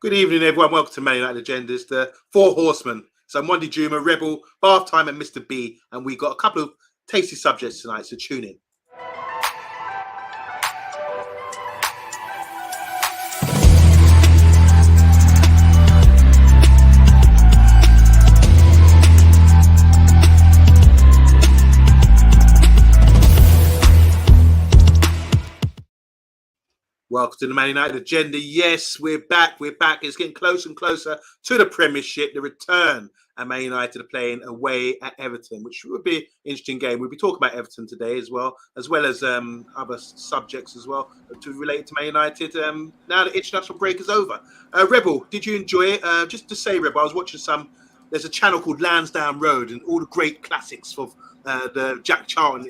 Good evening, everyone. Welcome to Man United Agendas, the Four Horsemen. So, Mondi Juma, Rebel, Bath Time, and Mr. B. And we got a couple of tasty subjects tonight, so tune in. Welcome to the Man United Agenda. Yes, we're back. We're back. It's getting closer and closer to the Premiership, the return. And Man United are playing away at Everton, which would be an interesting game. We'll be talking about Everton today as well as other subjects as well to relate to Man United. Now the international break is over. Rebel, did you enjoy it? Just to say, Rebel, I was watching there's a channel called Lansdowne Road and all the great classics of the Jack Charlton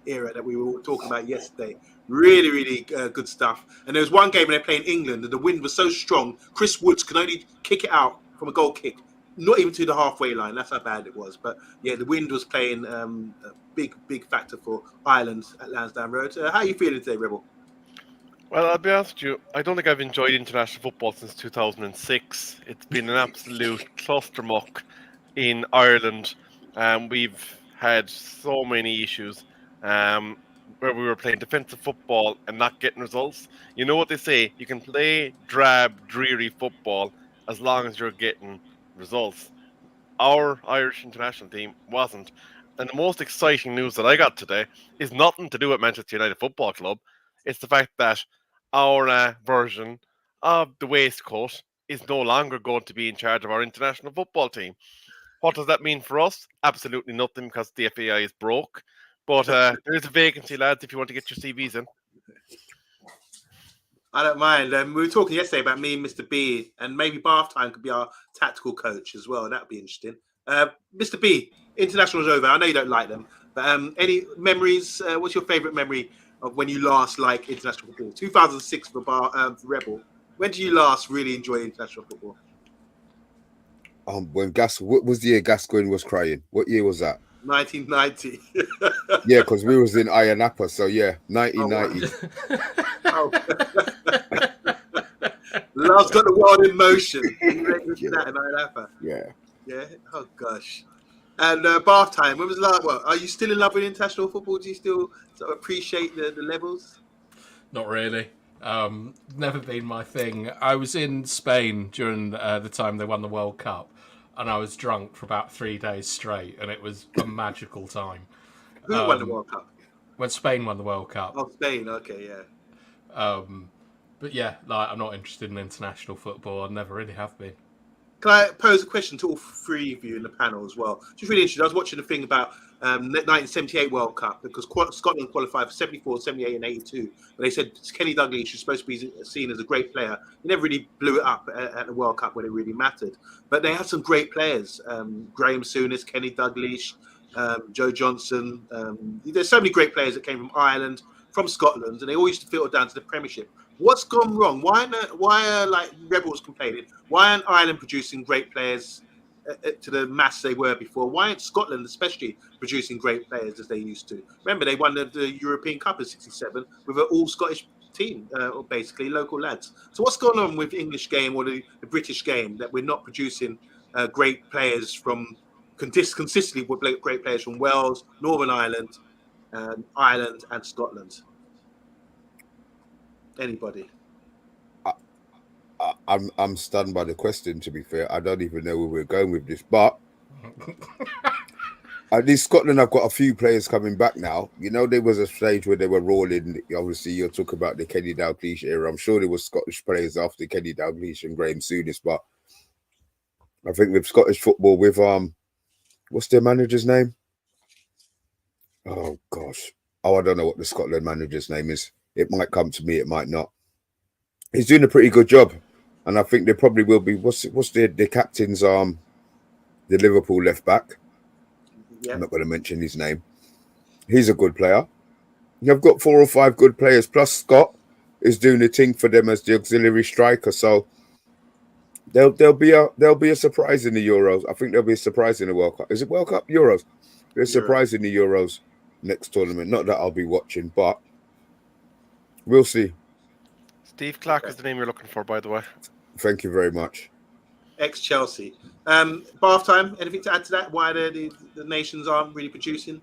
era that we were talking about yesterday. Really, really good stuff. And there was one game when they played in England and the wind was so strong, Chris Woods could only kick it out from a goal kick, not even to the halfway line. That's how bad it was. But yeah, the wind was playing a big factor for Ireland at Lansdowne Road. How are you feeling today, Rebel? Well, I'll be honest with you, I don't think I've enjoyed international football since 2006. It's been an absolute clustermuck in Ireland. We've had so many issues where we were playing defensive football and not getting results. You know what they say, you can play drab, dreary football as long as you're getting results. Our Irish international team wasn't. And the most exciting news that I got today is nothing to do with Manchester United Football Club. It's the fact that our version of the waistcoat is no longer going to be in charge of our international football team. What does that mean for us? Absolutely nothing, because the FAI is broke. But there is a vacancy, lads, if you want to get your CVs in. I don't mind. We were talking yesterday about me and Mr. B, and maybe Bath Time could be our tactical coach as well. That would be interesting. Mr. B, international's over. I know you don't like them, but any memories? What's your favourite memory of when you last liked international football? 2006 for Rebel. When did you last really enjoy international football? When what was the year Gascoigne was crying? What year was that? 1990. Yeah, because we was in Ayia Napa, so yeah, 1990. Oh. Love's got the world in motion. Yeah. Oh gosh. And Bath Time. When was the last? Well, are you still in love with international football? Do you still sort of appreciate the levels? Not really. Never been my thing. I was in Spain during the time they won the World Cup, and I was drunk for about 3 days straight, and it was a magical time. Who won the World Cup? When Spain won the World Cup. Oh, Spain. Okay, yeah. But yeah, I'm not interested in international football. I never really have been. Can I pose a question to all three of you in the panel as well? Just really interesting. I was watching a thing about the 1978 World Cup, because Scotland qualified for 74, 78 and 82. And they said Kenny Dalglish was supposed to be seen as a great player. He never really blew it up at the World Cup when it really mattered. But they had some great players. Graham Souness, Kenny Dalglish, Joe Johnson. There's so many great players that came from Ireland, from Scotland, and they all used to filter down to the Premiership. What's gone wrong? Why are like Rebels complaining? Why aren't Ireland producing great players to the mass they were before? Why aren't Scotland especially producing great players as they used to? Remember, they won the European Cup in '67 with an all-Scottish team, or basically local lads. So what's going on with English game or the British game that we're not producing great players from consistently with great players from Wales, Northern Ireland, Ireland and Scotland? Anybody? I'm stunned by the question, to be fair. I don't even know where we're going with this, but at least Scotland have got a few players coming back now. You know, there was a stage where they were rolling. Obviously, you're talking about the Kenny Dalglish era. I'm sure there were Scottish players after Kenny Dalglish and Graham Souness, but I think with Scottish football, with what's their manager's name? Oh gosh. I don't know what the Scotland manager's name is. It might come to me, it might not. He's doing a pretty good job, and I think there probably will be. What's the captain's the Liverpool left back? Yeah. I'm not going to mention his name. He's a good player. You've got 4 or 5 good players. Plus Scott is doing the thing for them as the auxiliary striker. So there'll be a surprise in the Euros. I think there'll be a surprise in the World Cup. Is it World Cup? Euros. There's a surprise in the Euros next tournament. Not that I'll be watching, but we'll see. Steve Clark is the name you're looking for, by the way. Thank you very much. Ex-Chelsea. Bath time, anything to add to that? Why the nations aren't really producing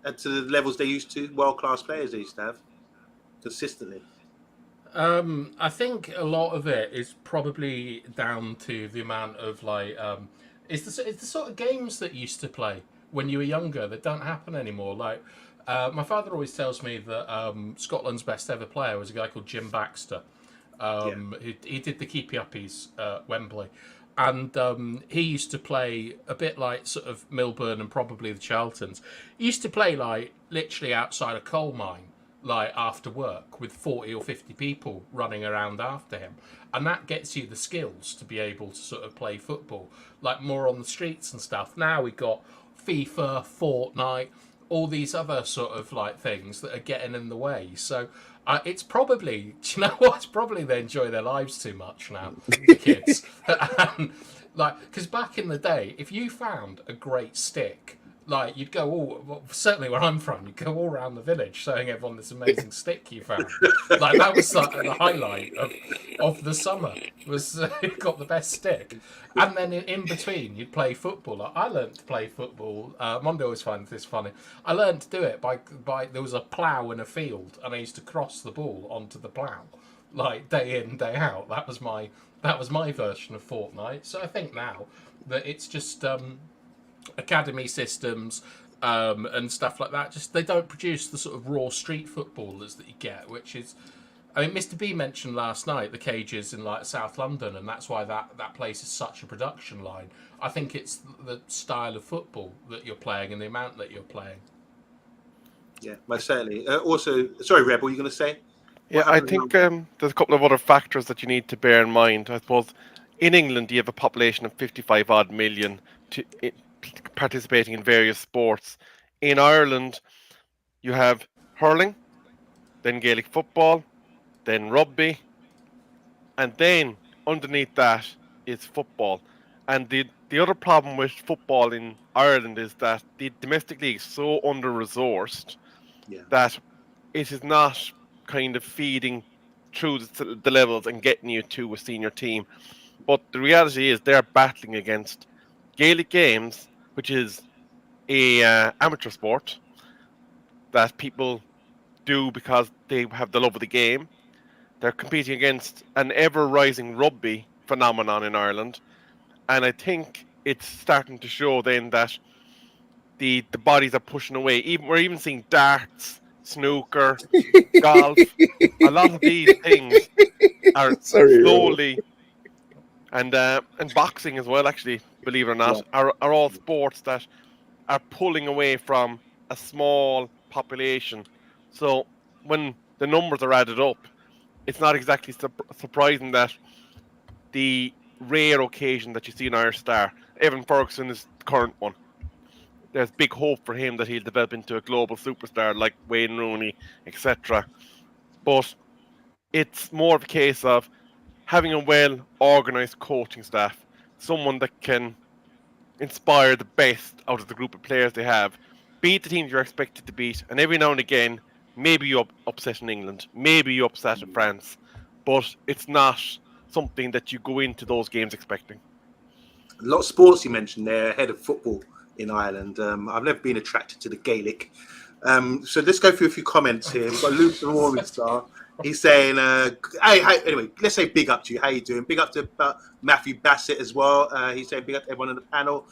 to the levels they used to? World-class players they used to have consistently. I think a lot of it is probably down to the amount of it's the sort of games that you used to play when you were younger that don't happen anymore. Like my father always tells me that Scotland's best ever player was a guy called Jim Baxter. He did the Keepy Uppies at Wembley, and he used to play a bit like sort of Milburn and probably the Charltons. He used to play like literally outside a coal mine, like after work, with 40 or 50 people running around after him, and that gets you the skills to be able to sort of play football like more on the streets and stuff. Now we've got FIFA, Fortnite, all these other sort of like things that are getting in the way. So it's probably, do you know what? It's probably they enjoy their lives too much now, the kids. And, like, because back in the day, if you found a great stick, like you'd go certainly where I'm from, you'd go all around the village showing everyone this amazing stick you found. Like that was like the highlight of the summer, was you got the best stick. And then in between you'd play football. Like, I learned to play football. Monday always finds this funny. I learned to do it by there was a plough in a field and I used to cross the ball onto the plough, like day in, day out. That was my version of Fortnite. So I think now that it's just academy systems and stuff like that, just they don't produce the sort of raw street footballers that you get, which is, I mean, Mr. B mentioned last night the cages in like South London, and that's why that place is such a production line. I think it's the style of football that you're playing and the amount that you're playing. Yeah, most certainly. Also, sorry, Reb, what were you going to say? Yeah, I think there's a couple of other factors that you need to bear in mind. I suppose in England you have a population of 55 odd million participating in various sports. In Ireland, you have hurling, then Gaelic football, then rugby, and then underneath that is football. And the other problem with football in Ireland is that the domestic league is so under-resourced that it is not kind of feeding through the levels and getting you to a senior team. But the reality is they're battling against Gaelic games, which is a amateur sport that people do because they have the love of the game. They're competing against an ever-rising rugby phenomenon in Ireland, and I think it's starting to show then that the bodies are pushing away. We're even seeing darts, snooker, golf. A lot of these things are slowly, and boxing as well, actually, believe it or not, are all sports that are pulling away from a small population. So when the numbers are added up, it's not exactly surprising that the rare occasion that you see an Irish star, Evan Ferguson is the current one. There's big hope for him that he'll develop into a global superstar like Wayne Rooney, etc. But it's more of a case of having a well-organised coaching staff, someone that can inspire the best out of the group of players they have, beat the teams you're expected to beat, and every now and again, maybe you upset in England, maybe you upset in France, but it's not something that you go into those games expecting. A lot of sports you mentioned there ahead of football in Ireland. I've never been attracted to the Gaelic. So let's go through a few comments here. We've got Luke the Roaring Star. He's saying, hey, anyway, let's say big up to you. How you doing? Big up to Matthew Bassett as well. He's saying big up to everyone on the panel.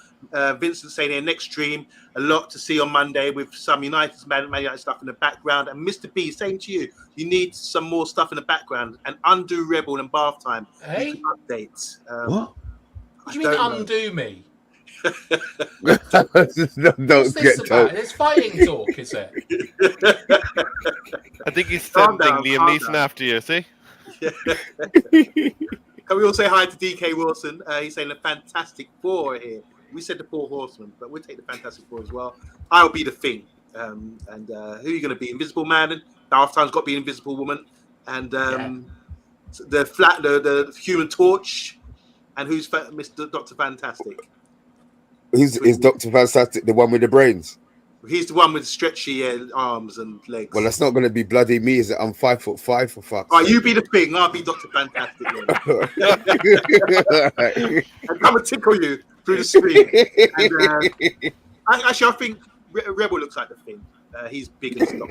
Vincent saying here, next stream, a lot to see on Monday with some Man United stuff in the background. And Mr. B, same to you. You need some more stuff in the background. And undo Rebel and Bath Time. Hey? Updates. What do you mean undo me? Don't get told. It's fighting talk, is it? I think he's sending Liam Neeson after you, see? Can we all say hi to DK Wilson? He's saying the Fantastic Four here. We said the Four Horsemen, but we'll take the Fantastic Four as well. I'll be the Thing. And who are you going to be? Invisible Man? Half Time's got to be Invisible Woman. And the Human Torch. And who's Mr. Dr. Fantastic? Is Dr. Fantastic the one with the brains? He's the one with stretchy arms and legs. Well, that's not going to be bloody me, is it? I'm 5'5" for fuck's All right, sake. you be the thing. I'll be Dr. Fantastic. And come and tickle you through the screen. And actually, I think Rebel looks like the thing. He's big and stuff.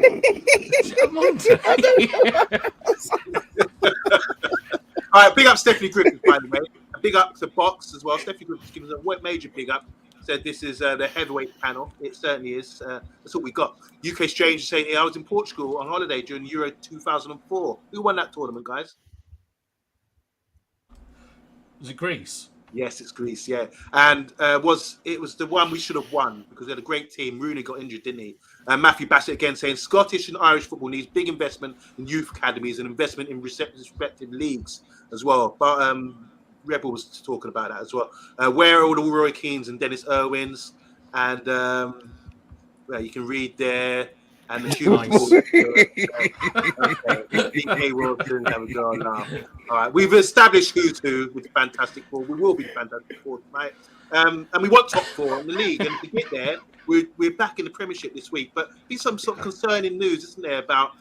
All right, big up Stephanie Griffiths, by the way. A big up to Box as well. Stephanie Griffiths gives us a major big up. Said this is the heavyweight panel. It certainly is. That's what we got. UK Stranger saying, I was in Portugal on holiday during Euro 2004. Who won that tournament, guys? Was it Greece? Yes, it's Greece, yeah. And it was the one we should have won because they had a great team. Rooney got injured, didn't he? Matthew Bassett again saying, Scottish and Irish football needs big investment in youth academies and investment in respective leagues as well. But Rebel was talking about that as well. Where are all the Roy Keanes and Dennis Irwins? And you can read there. And the All right, we've established who's who with the Fantastic Four. We will be the Fantastic Four tonight. And we want top four in the league. And to get there, we're back in the Premiership this week. But there's some sort of concerning news, isn't there, about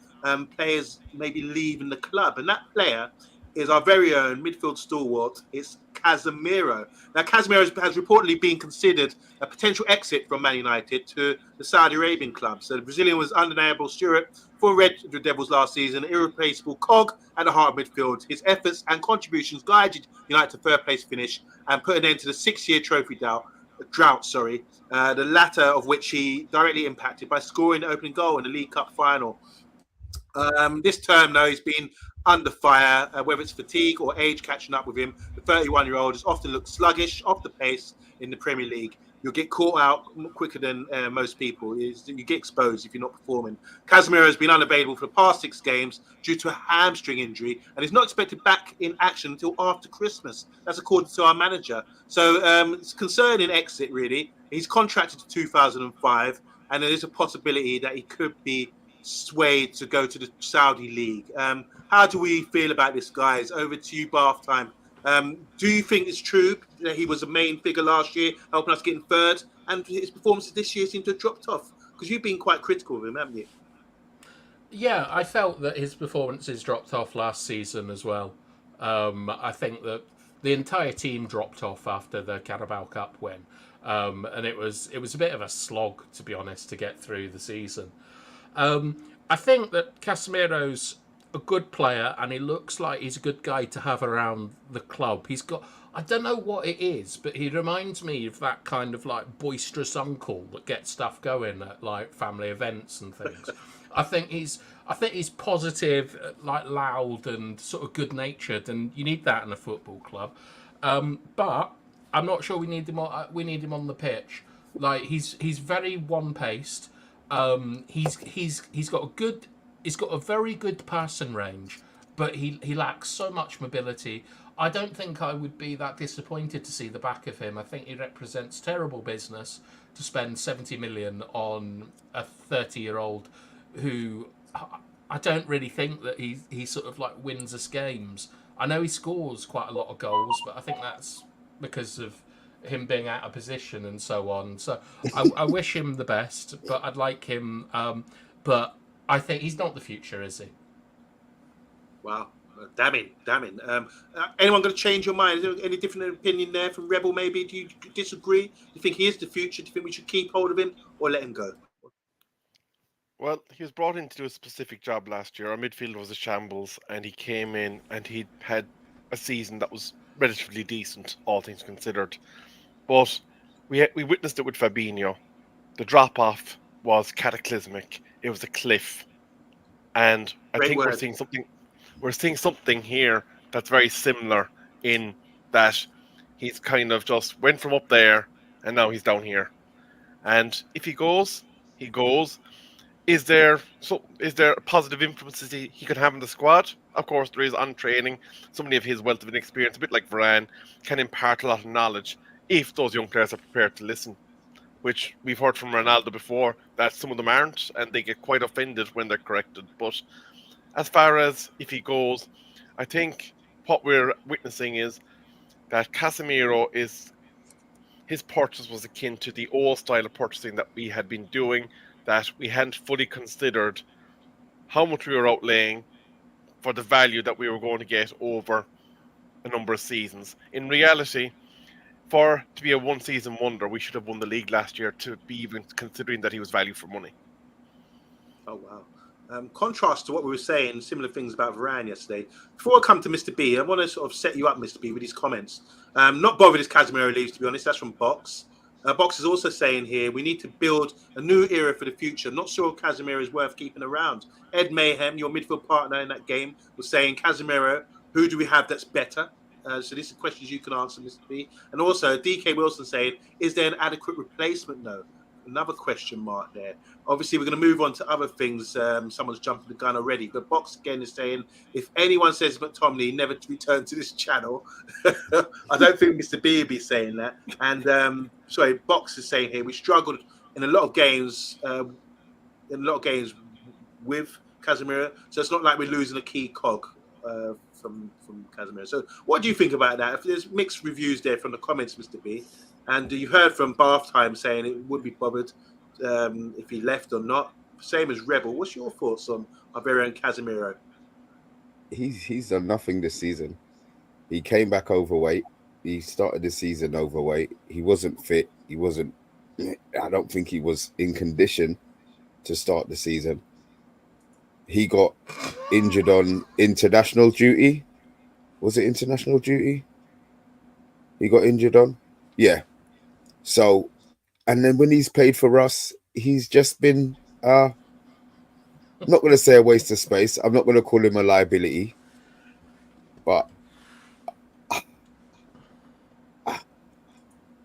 players maybe leaving the club. And that player is our very own midfield stalwart. It's Casemiro. Now, Casemiro has reportedly been considered a potential exit from Man United to the Saudi Arabian club. So the Brazilian was undeniable steward for Red Devils last season, an irreplaceable cog at the heart of midfield. His efforts and contributions guided United to third place finish and put an end to the 6-year trophy drought. The latter of which he directly impacted by scoring the opening goal in the League Cup final. This term, though, he's been under fire, whether it's fatigue or age catching up with him. The 31-year-old has often looked sluggish, off the pace in the Premier League. You'll get caught out quicker than most people. You get exposed if you're not performing. Casemiro has been unavailable for the past 6 games due to a hamstring injury and is not expected back in action until after Christmas. That's according to our manager. So it's concerning exit, really. He's contracted to 2005, and there is a possibility that he could be swayed to go to the Saudi League. How do we feel about this, guys? Over to you, Bath Time. Do you think it's true that he was a main figure last year, helping us getting third, and his performances this year seem to have dropped off? Because you've been quite critical of him, haven't you? Yeah, I felt that his performances dropped off last season as well. I think that the entire team dropped off after the Carabao Cup win, and it was a bit of a slog, to be honest, to get through the season. I think that Casemiro's a good player, and he looks like he's a good guy to have around the club. He's got, I don't know what it is, but he reminds me of that kind of like boisterous uncle that gets stuff going at like family events and things. I think he's positive, like loud and sort of good natured, and you need that in a football club. But I'm not sure we need him on the pitch. Like he's very one paced. He's got a very good passing range, but he lacks so much mobility. I don't think I would be that disappointed to see the back of him. I think he represents terrible business to spend 70 million on a 30-year-old who I don't really think that he sort of like wins us games. I know he scores quite a lot of goals, but I think that's because of him being out of position and so on. So I wish him the best, but I'd like him. But I think he's not the future, is he? Wow. Damning. Anyone going to change your mind? Is there any different opinion there from Rebel, maybe? Do you disagree? Do you think he is the future? Do you think we should keep hold of him or let him go? Well, he was brought in to do a specific job last year. Our midfield was a shambles, and he came in and he had a season that was relatively decent, all things considered. But we witnessed it with Fabinho. The drop-off was cataclysmic. It was a cliff. And I think we're seeing something here that's very similar in that he's kind of just went from up there and now he's down here. And if he goes, he goes. Is there positive influences he could have in the squad? Of course there is on training. Somebody of his wealth of experience, a bit like Varane, can impart a lot of knowledge if those young players are prepared to listen. Which we've heard from Ronaldo before, that some of them aren't, and they get quite offended when they're corrected. But as far as if he goes, I think what we're witnessing is that Casemiro his purchase was akin to the old style of purchasing that we had been doing, that we hadn't fully considered how much we were outlaying for the value that we were going to get over a number of seasons. In reality, to be a one-season wonder, we should have won the league last year to be even considering that he was value for money. Oh, wow. Contrast to what we were saying, similar things about Varane yesterday. Before I come to Mr. B, I want to sort of set you up, Mr. B, with his comments. Not bothered as Casemiro leaves, to be honest. That's from Box. Box is also saying here, we need to build a new era for the future. Not sure Casemiro is worth keeping around. Ed Mayhem, your midfield partner in that game, was saying, Casemiro, who do we have that's better? So these are questions you can answer, Mr. B. And also, DK Wilson saying, is there an adequate replacement? No. Another question mark there. Obviously, we're going to move on to other things. Someone's jumping the gun already. But Box again is saying, if anyone says McTominay never to return to this channel, I don't think Mr. B would be saying that. And sorry, Box is saying here, we struggled in a lot of games. With Casemiro, so it's not like we're losing a key cog from Casemiro. So, what do you think about that? If there's mixed reviews there from the comments, Mr. B. And you've heard from Bath Time saying it would be bothered if he left or not. Same as Rebel. What's your thoughts on our very own Casemiro? He's done nothing this season. He came back overweight. He started the season overweight. He wasn't fit. I don't think he was in condition to start the season. He got injured on international duty. Was it international duty? He got injured on? Yeah. So, and then when he's played for us, he's just been, I'm not going to say a waste of space. I'm not going to call him a liability. But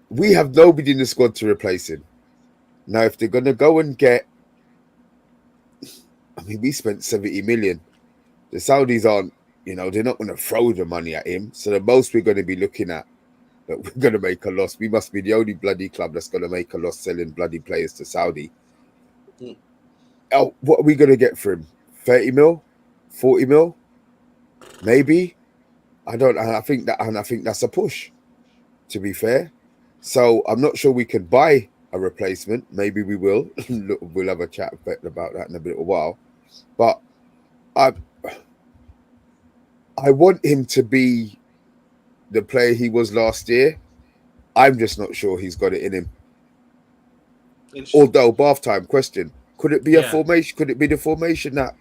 we have nobody in the squad to replace him. Now, if they're going to go and get, I mean, we spent 70 million. The Saudis aren't, they're not going to throw the money at him. So the most we're going to be looking at, that we're going to make a loss. We must be the only bloody club that's going to make a loss selling bloody players to Saudi. Oh, what are we going to get for him? 30 mil? 40 mil? Maybe? I think that's a push, to be fair. So I'm not sure we can buy a replacement. Maybe we will. We'll have a chat about that in a little while. But I want him to be the player he was last year. I'm just not sure he's got it in him. Although, Bath Time question, could it be a formation? Could it be the formation that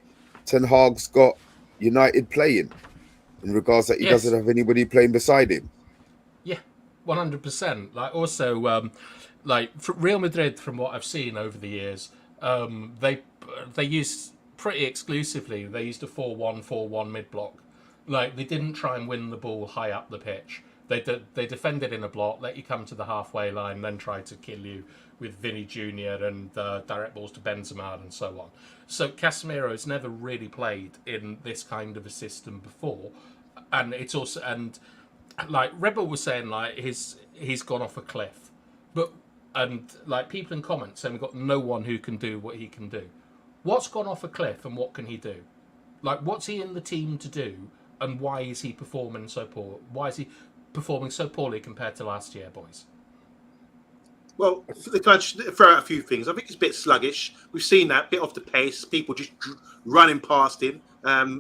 Ten Hag's got United playing in regards that he doesn't have anybody playing beside him? Yeah, 100%. Like also, for Real Madrid, from what I've seen over the years, they used pretty exclusively. They used a 4-1-4-1 mid block. Like, they didn't try and win the ball high up the pitch. They defended in a block, let you come to the halfway line, then try to kill you with Vinny Jr. and direct balls to Benzema and so on. So Casemiro's never really played in this kind of a system before, and it's also like Rebel was saying, like he's gone off a cliff, and people in comments saying we've got no one who can do what he can do. What's gone off a cliff and what can he do? Like, what's he in the team to do? And why is he performing so poor? Why is he performing so poorly compared to last year, boys? Well, can I just throw out a few things? I think he's a bit sluggish. We've seen that, bit off the pace. People just running past him.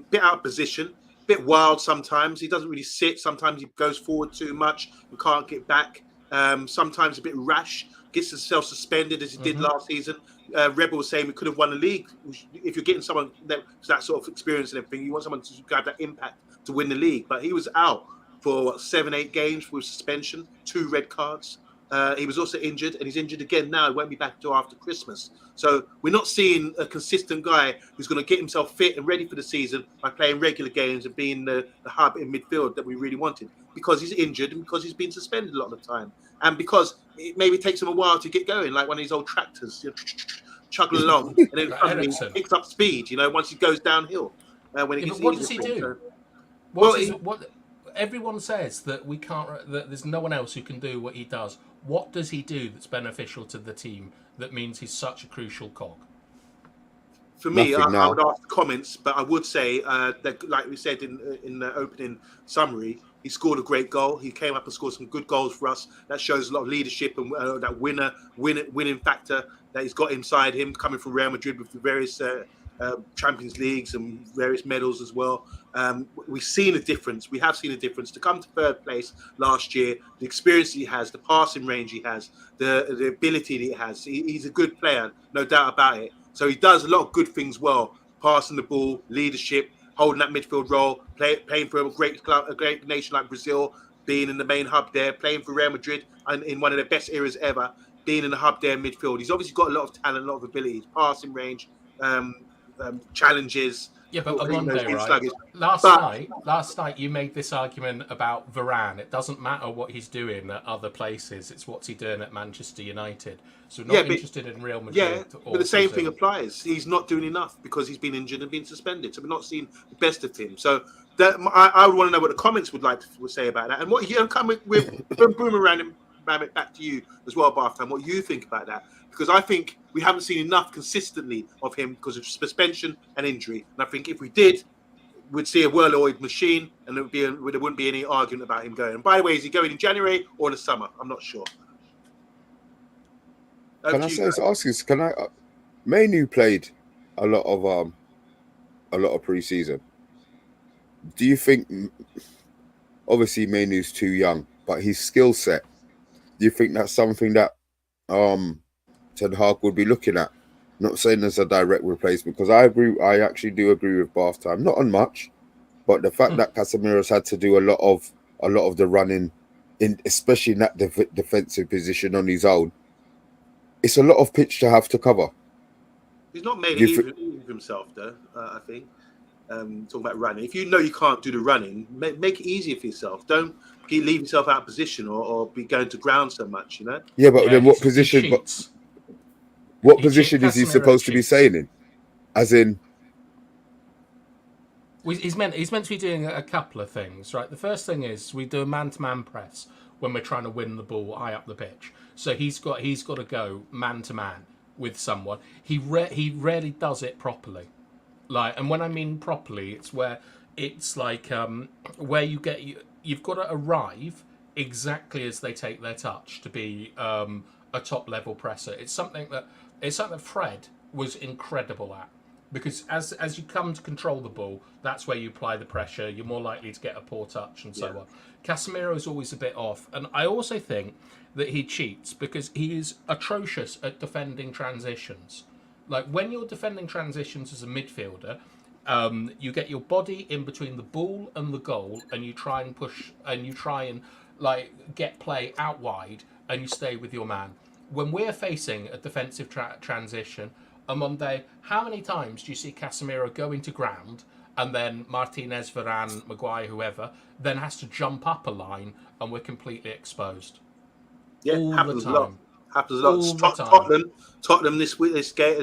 Bit out of position. Bit wild sometimes. He doesn't really sit. Sometimes he goes forward too much and can't get back. Sometimes a bit rash. Gets himself suspended as he did last season. Rebel was saying we could have won the league. If you're getting someone that sort of experience and everything, you want someone to have that impact to win the league. But he was out for 7-8 games with suspension, 2 red cards. He was also injured, and he's injured again now. He won't be back until after Christmas. So we're not seeing a consistent guy who's going to get himself fit and ready for the season by playing regular games and being the hub in midfield that we really wanted, because he's injured and because he's been suspended a lot of the time, and because it maybe takes him a while to get going, like one of these old tractors, chugging along, and then suddenly he picks up speed, once he goes downhill. When it gets what does he do? What everyone says that we can't. That there's no one else who can do what he does. What does he do that's beneficial to the team that means he's such a crucial cog? For me, I would ask the comments, but I would say that, like we said in the opening summary, He scored a great goal. He came up and scored some good goals for us. That shows a lot of leadership and that winning factor that he's got inside him, coming from Real Madrid with the various Champions Leagues and various medals as well. We've seen a difference. We have seen a difference. To come to third place last year, the experience he has, the passing range he has, the ability that he has. He's a good player, no doubt about it. So he does a lot of good things well, passing the ball, leadership, holding that midfield role, playing for a great nation like Brazil, being in the main hub there, playing for Real Madrid and in one of their best eras ever, being in the hub there in midfield. He's obviously got a lot of talent, a lot of abilities, passing range, challenges. Yeah, but Omondi, right? Last night you made this argument about Varane. It doesn't matter what he's doing at other places; it's what's he doing at Manchester United. So not interested in Real Madrid. Yeah, but the same thing applies. He's not doing enough because he's been injured and been suspended. So we're not seeing the best of him. So that I would want to know what the comments would say about that, and what you coming with boomerang back to you as well, Bathtime. What you think about that? Because I think we haven't seen enough consistently of him because of suspension and injury. And I think if we did, we'd see a well-oiled machine, and there wouldn't be any argument about him going. And by the way, is he going in January or in the summer? I'm not sure. Mainu played a lot of preseason. Do you think? Obviously, Mainu's too young, but his skill set. Do you think that's something that Ten Hag would be looking at? Not saying as a direct replacement, because I agree. I actually do agree with Bathtime. Not on much, but the fact that Casemiro's had to do a lot of the running, especially in that defensive position on his own, it's a lot of pitch to have to cover. He's not made it easy for himself, though. I think. Talking about running, if you know you can't do the running, make it easier for yourself. Don't leave yourself out of position or be going to ground so much. You know. Yeah, but then what position? What position is he supposed to be saying in? As in, he's meant to be doing a couple of things, right? The first thing is we do a man-to-man press when we're trying to win the ball high up the pitch. So he's got to go man-to-man with someone. He rarely does it properly. And when I mean properly, it's where it's like where you've got to arrive exactly as they take their touch to be a top level presser. It's something that Fred was incredible at, because as you come to control the ball, that's where you apply the pressure. You're more likely to get a poor touch and so on. Casemiro is always a bit off, and I also think that he cheats because he is atrocious at defending transitions. Like when you're defending transitions as a midfielder, you get your body in between the ball and the goal, and you try and push, and you try and get play out wide, and you stay with your man. When we're facing a defensive transition, Omondi, how many times do you see Casemiro go into ground, and then Martinez, Varane, Maguire, whoever, then has to jump up a line, and we're completely exposed? Yeah, all happens the time. A lot. Happens a lot. Tottenham this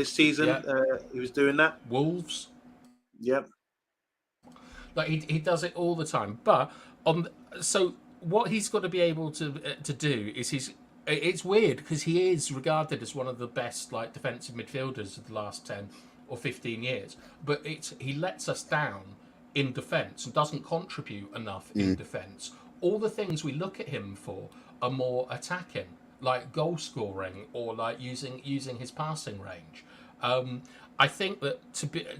season, he was doing that. Wolves. Yep. He does it all the time. But so what he's got to be able to do is it's weird because he is regarded as one of the best defensive midfielders of the last 10 or 15 years. But he lets us down in defence and doesn't contribute enough in defence. All the things we look at him for are more attacking, like goal scoring or using his passing range. I think that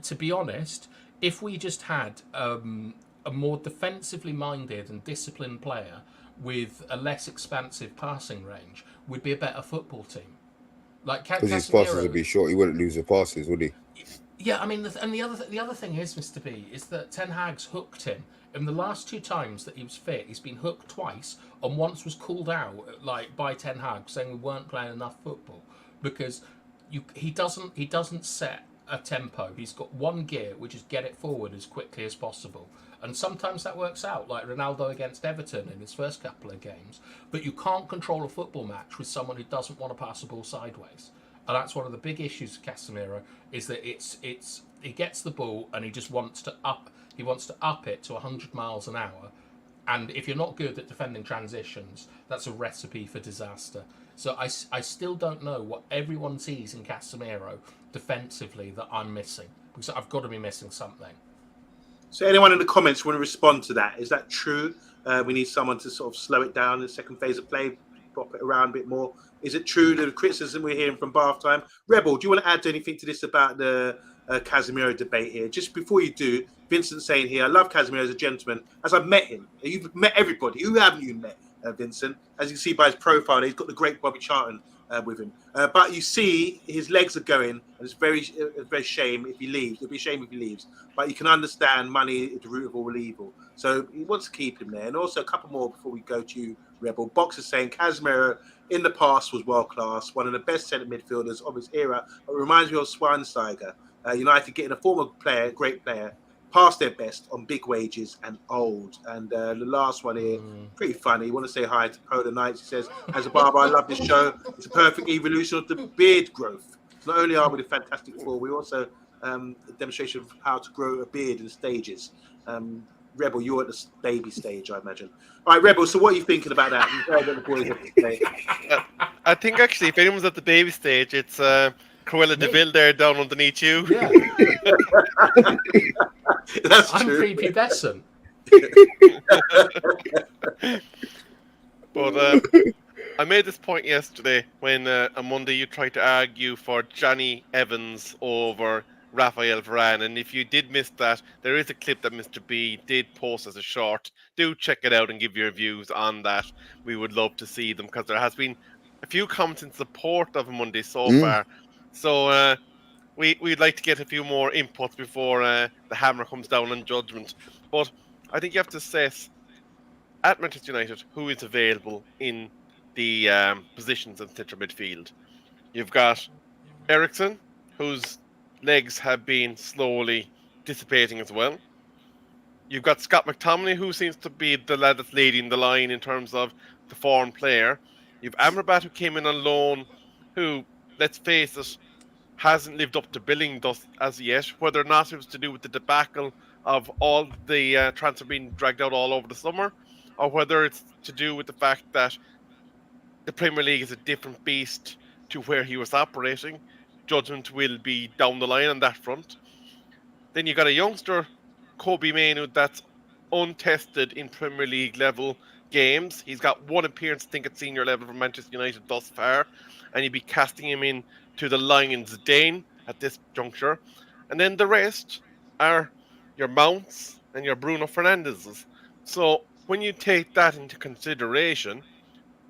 to be honest, if we just had a more defensively minded and disciplined player with a less expansive passing range, we'd be a better football team. Because his passes would be short, he wouldn't lose the passes, would he? Yeah, I mean, the other thing is, Mr. B, is that Ten Hag's hooked him. In the last 2 times that he was fit, he's been hooked twice, and once was called out by Ten Hag, saying we weren't playing enough football because he doesn't set a tempo. He's got one gear, which is get it forward as quickly as possible, and sometimes that works out, like Ronaldo against Everton in his first couple of games. But you can't control a football match with someone who doesn't want to pass the ball sideways, and that's one of the big issues with Casemiro. Is that he gets the ball and he just wants to up. He wants to up it to 100 miles an hour. And if you're not good at defending transitions, that's a recipe for disaster. So I still don't know what everyone sees in Casemiro defensively that I'm missing. Because I've got to be missing something. So anyone in the comments want to respond to that? Is that true? We need someone to sort of slow it down in the second phase of play, pop it around a bit more. Is it true, the criticism we're hearing from Bath Time? Rebel, do you want to add anything to this about the Casemiro debate here? Just before you do, Vincent saying here, I love Casemiro as a gentleman, as I've met him. You've met everybody. Who haven't you met, Vincent? As you can see by his profile, he's got the great Bobby Charlton with him. But you see his legs are going, and it's very shame if he leaves. It'd be a shame if he leaves. But you can understand money is the root of all evil. So he wants to keep him there. And also a couple more before we go to you, Rebel. Box is saying Casemiro in the past was world class, one of the best centre midfielders of his era. It reminds me of Schweinsteiger. United getting a former player, great player, past their best on big wages and old. And the last one here, pretty funny. You want to say hi to Polar Knights. He says, as a barber, I love this show. It's a perfect evolution of the beard growth. Not only are we the Fantastic Four, we also a demonstration of how to grow a beard in stages. Rebel, you're at the baby stage, I imagine. All right, Rebel, so what are you thinking about that? I think actually, if anyone's at the baby stage, it's Cruella de Vil there down underneath you. Yeah. That's I'm true. prepubescent. But I made this point yesterday when on Monday you tried to argue for Johnny Evans over Raphael Varane, and if you did miss that, there is a clip that Mr. B did post as a short. Do check it out and give your views on that. We would love to see them, because there has been a few comments in support of Monday so far. So we'd like to get a few more inputs before the hammer comes down on judgment. But I think you have to assess at Manchester United who is available in the positions in central midfield. You've got Eriksen, whose legs have been slowly dissipating as well. You've got Scott McTominay, who seems to be the lad that's leading the line in terms of the foreign player. You've Amrabat, who came in on loan, who, let's face it, hasn't lived up to billing thus as yet. Whether or not it was to do with the debacle of all the transfer being dragged out all over the summer, or whether it's to do with the fact that the Premier League is a different beast to where he was operating. Judgment will be down the line on that front. Then you got a youngster, Kobe Mainoo, that's untested in Premier League level games. He's got one appearance, I think, at senior level for Manchester United thus far, and you'd be casting him in to the Lions' den at this juncture. And then the rest are your Mounts and your Bruno Fernandez's. So when you take that into consideration,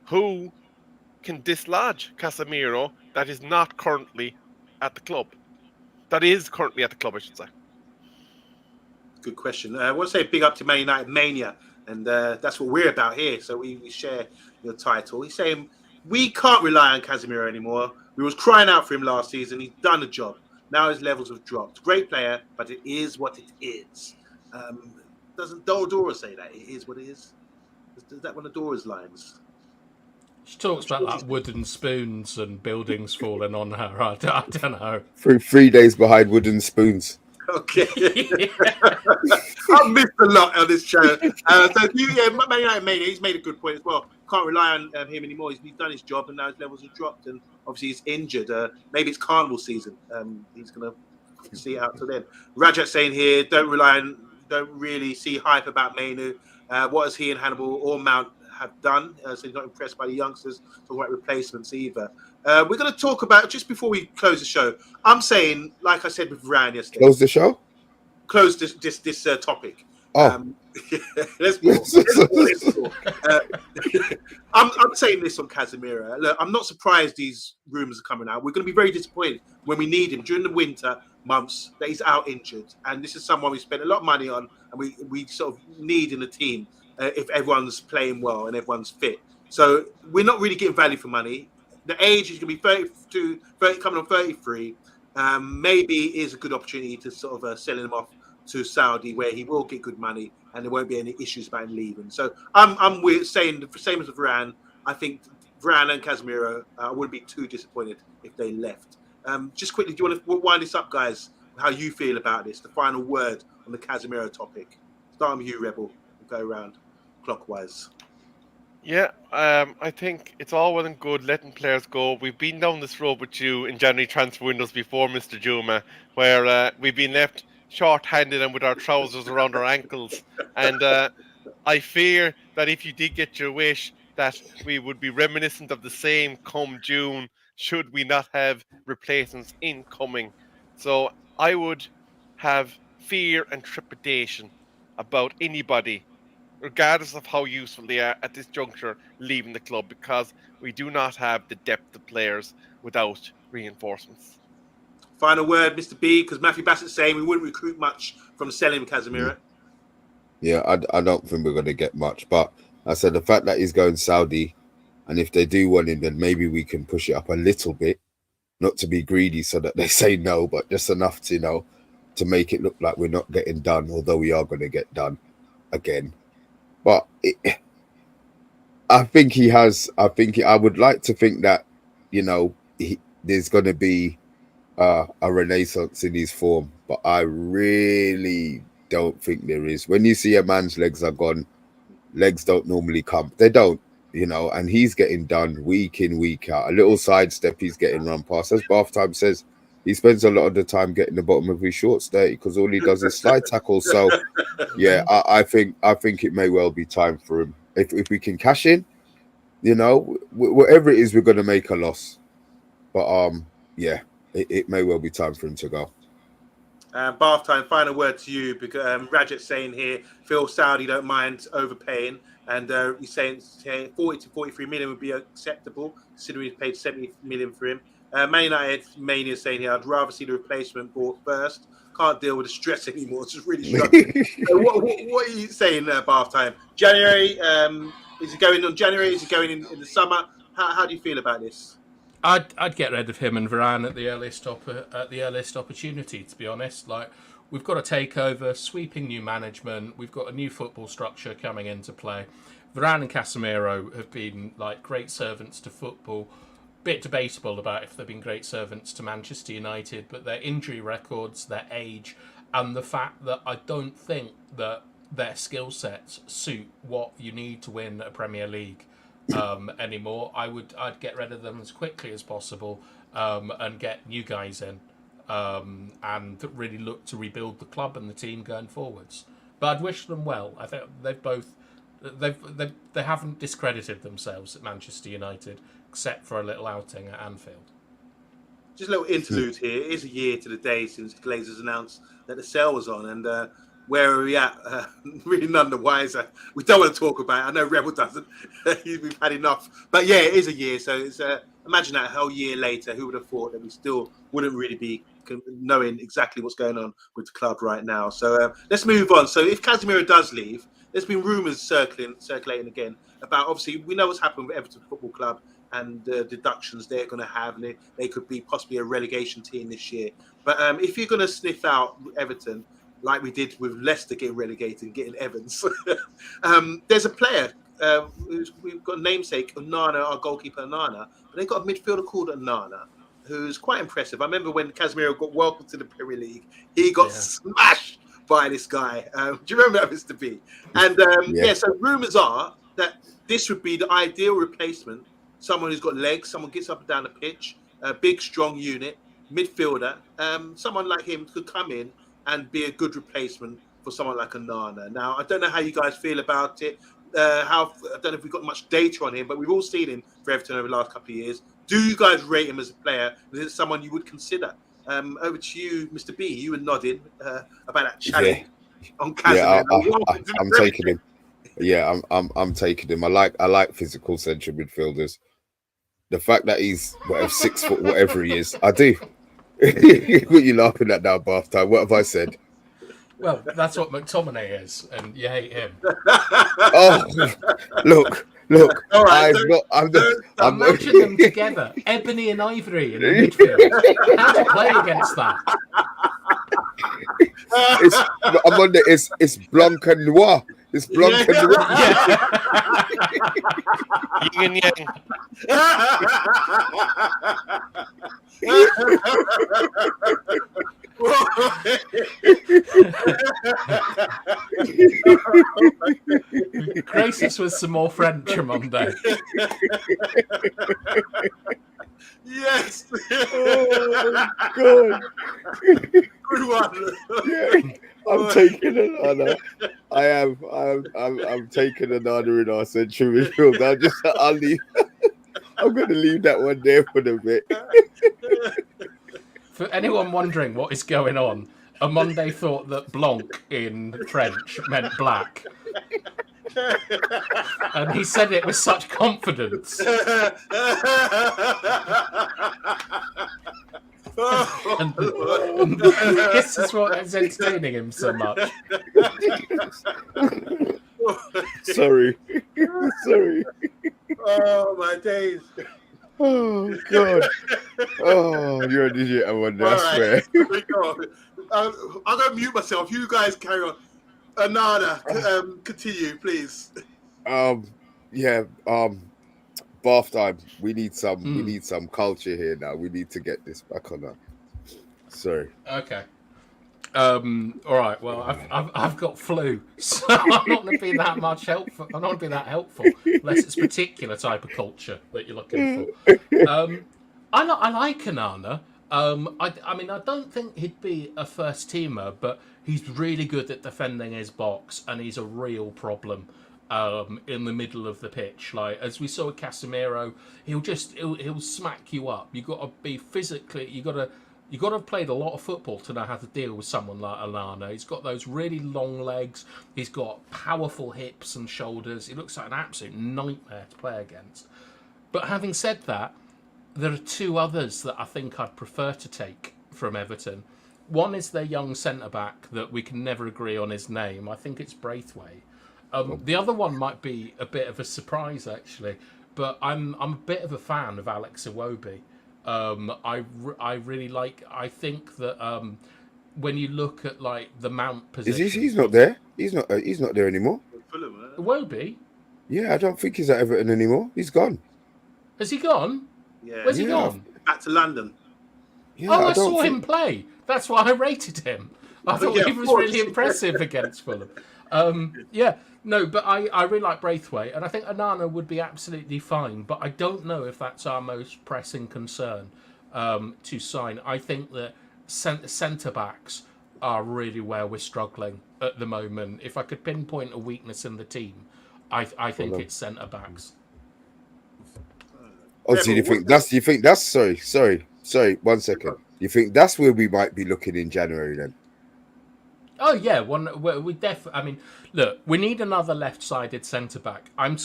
who can dislodge Casemiro that is not currently at the club? That is currently at the club, I should say. Good question. I want to say big up to Man United Mania, and that's what we're about here. So we share your title. He's saying we can't rely on Casemiro anymore. We was crying out for him last season. He's done the job. Now his levels have dropped. Great player, but it is what it is. Doesn't Dora say that? It is what it is. Is that one of Dora's lines? She talks about like wooden spoons and buildings falling on her. I don't know. 3 days behind wooden spoons. Okay. I've missed a lot on this show. Man United Mania, he's made a good point as well. Can't rely on him anymore. He's done his job, and now his levels have dropped, and obviously he's injured. Maybe it's carnival season. He's going to see it out till then. Rajat saying here, don't really see hype about Mainoo. What has he and Hannibal or Mount have done? So he's not impressed by the youngsters, talking about replacements either. We're going to talk about, just before we close the show, I'm saying, like I said with Ryan yesterday. Close the show? Close this topic. Oh. Let's move on. I'm saying this on Casemiro. Look, I'm not surprised these rumours are coming out. We're going to be very disappointed when we need him during the winter months that he's out injured. And this is someone we spent a lot of money on, and we sort of need in the team if everyone's playing well and everyone's fit. So we're not really getting value for money. The age is going to be 32, coming on 33. Maybe is a good opportunity to sort of sell him off to Saudi, where he will get good money and there won't be any issues about him leaving. So I'm saying the same as with Varane. I think Varane and Casemiro, I wouldn't be too disappointed if they left. Just quickly, do you want to wind this up, guys? How you feel about this? The final word on the Casemiro topic. Start with you, Rebel. We'll go around clockwise. Yeah, I think it's all well and good letting players go. We've been down this road with you in January transfer windows before, Mr. Juma, where we've been left short-handed and with our trousers around our ankles. And I fear that if you did get your wish, that we would be reminiscent of the same come June, should we not have replacements incoming. So I would have fear and trepidation about anybody, regardless of how useful they are at this juncture, leaving the club, because we do not have the depth of players without reinforcements. Final word, Mr. B, because Matthew Bassett's saying we wouldn't recruit much from selling Casemiro. Yeah, I don't think we're going to get much. But I said the fact that he's going Saudi, and if they do want him, then maybe we can push it up a little bit, not to be greedy so that they say no, but just enough to, to make it look like we're not getting done, although we are going to get done again. But I think he has. I would like to think that, there's going to be a renaissance in his form, but I really don't think there is. When you see a man's legs are gone, legs don't normally come. They don't, and he's getting done week in, week out. A little sidestep, he's getting run past. As Bathtime says, he spends a lot of the time getting the bottom of his shorts dirty because all he does is slide tackles. So, yeah, I think it may well be time for him. If we can cash in, whatever it is, we're going to make a loss. But, yeah, it may well be time for him to go. Bathtime, final word to you, because Rajat's saying here, Phil Saudi don't mind overpaying, and he's saying 40 to 43 million would be acceptable, considering he's paid 70 million for him. Man United Mania saying here, I'd rather see the replacement bought first. Can't deal with the stress anymore. It's just really struggling. So what are you saying, Bathtime? January, is it going on January? Is it going in the summer? How do you feel about this? I'd get rid of him and Varane at the earliest opportunity. To be honest, we've got a takeover, sweeping new management. We've got a new football structure coming into play. Varane and Casemiro have been great servants to football. Bit debatable about if they've been great servants to Manchester United, but their injury records, their age, and the fact that I don't think that their skill sets suit what you need to win a Premier League anymore. I'd get rid of them as quickly as possible and get new guys in and really look to rebuild the club and the team going forwards. But I'd wish them well. I think they haven't discredited themselves at Manchester United, except for a little outing at Anfield. Just a little interlude here. It is a year to the day since Glazers announced that the sale was on, and where are we at? Really none the wiser. We don't want to talk about it. I know Rebel doesn't. We've had enough. But yeah, it is a year. So it's imagine that a whole year later, who would have thought that we still wouldn't really be knowing exactly what's going on with the club right now. So let's move on. So if Casemiro does leave, there's been rumours circulating again about, obviously, we know what's happened with Everton Football Club and the deductions they're going to have, and they could be possibly a relegation team this year. But if you're going to sniff out Everton, like we did with Leicester getting relegated and getting Evans, there's a player. We've got a namesake, Onana, our goalkeeper Onana, but they've got a midfielder called Onana, who's quite impressive. I remember when Casemiro got welcomed to the Premier League, he got smashed by this guy. Do you remember that, Mr. B? And so rumours are that this would be the ideal replacement. Someone who's got legs, someone gets up and down the pitch, a big, strong unit, midfielder. Someone like him could come in and be a good replacement for someone like Onana. Now, I don't know how you guys feel about it. I don't know if we've got much data on him, but we've all seen him for Everton over the last couple of years. Do you guys rate him as a player? Is it someone you would consider? Over to you, Mr. B. You were nodding about that challenge on Casemiro. Yeah, I'm taking him. Yeah, I'm taking him. I like physical central midfielders. The fact that he's 6 foot, whatever he is, I do. What are you laughing at now, Bathtime? What have I said? Well, that's what McTominay is, and you hate him. Oh, look. All right, I'm matching them together, ebony and ivory in the midfield. How do you play against that? It's blanc and noir. It's blanc and noir. Yin and yang. Grace us with some more French on Monday. Yes. Oh, God. Good one. Yeah, I'm taking Onana. I am. I'm taking Onana in our central midfield. I'll leave. I'm going to leave that one there for the bit. For anyone wondering what is going on, Omondi thought that Blanc in French meant black, and he said it with such confidence. And this is what is entertaining him so much. Sorry. Oh my days. Oh God. Oh, you're an idiot, I wonder. I swear. I'm going to mute myself. You guys carry on. Onana, continue, please. Yeah. Bath time. We need some culture here now. We need to get this back on that. Sorry. Okay. All right. Well, I've got flu, so I'm not going to be that much helpful. I'm not going to be that helpful unless it's a particular type of culture that you're looking for. I like Onana. I mean, I don't think he'd be a first teamer, but he's really good at defending his box, and he's a real problem in the middle of the pitch. Like as we saw with Casemiro, he'll smack you up. You got to be physically. You got to have played a lot of football to know how to deal with someone like Onana. He's got those really long legs. He's got powerful hips and shoulders. He looks like an absolute nightmare to play against. But having said that, there are two others that I think I'd prefer to take from Everton. One is their young centre-back that we can never agree on his name. I think it's Braithwaite. The other one might be a bit of a surprise, actually. But I'm a bit of a fan of Alex Iwobi. I really like. I think that when you look at like the Mount position, He's not there. He's not there anymore. Iwobi? Yeah, I don't think he's at Everton anymore. He's gone. Has he gone? Yeah. Where's he gone? Back to London. Yeah, I saw him play. That's why I rated him. I thought he was really impressive against Fulham. Yeah, no, but I really like Braithwaite, and I think Onana would be absolutely fine, but I don't know if that's our most pressing concern to sign. I think that centre-backs are really where we're struggling at the moment. If I could pinpoint a weakness in the team, I think it's centre-backs. Oh, so you think that's sorry, 1 second. You think that's where we might be looking in January then? Oh yeah, we definitely. I mean, look, we need another left-sided centre-back. I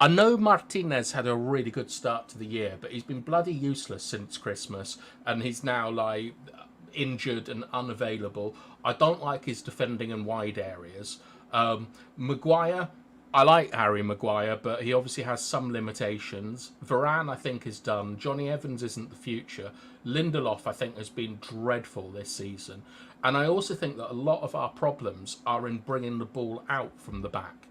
know Martinez had a really good start to the year, but he's been bloody useless since Christmas, and he's now like injured and unavailable. I don't like his defending in wide areas. Maguire, I like Harry Maguire, but he obviously has some limitations. Varane, I think, is done. Johnny Evans isn't the future. Lindelof, I think, has been dreadful this season. And I also think that a lot of our problems are in bringing the ball out from the back,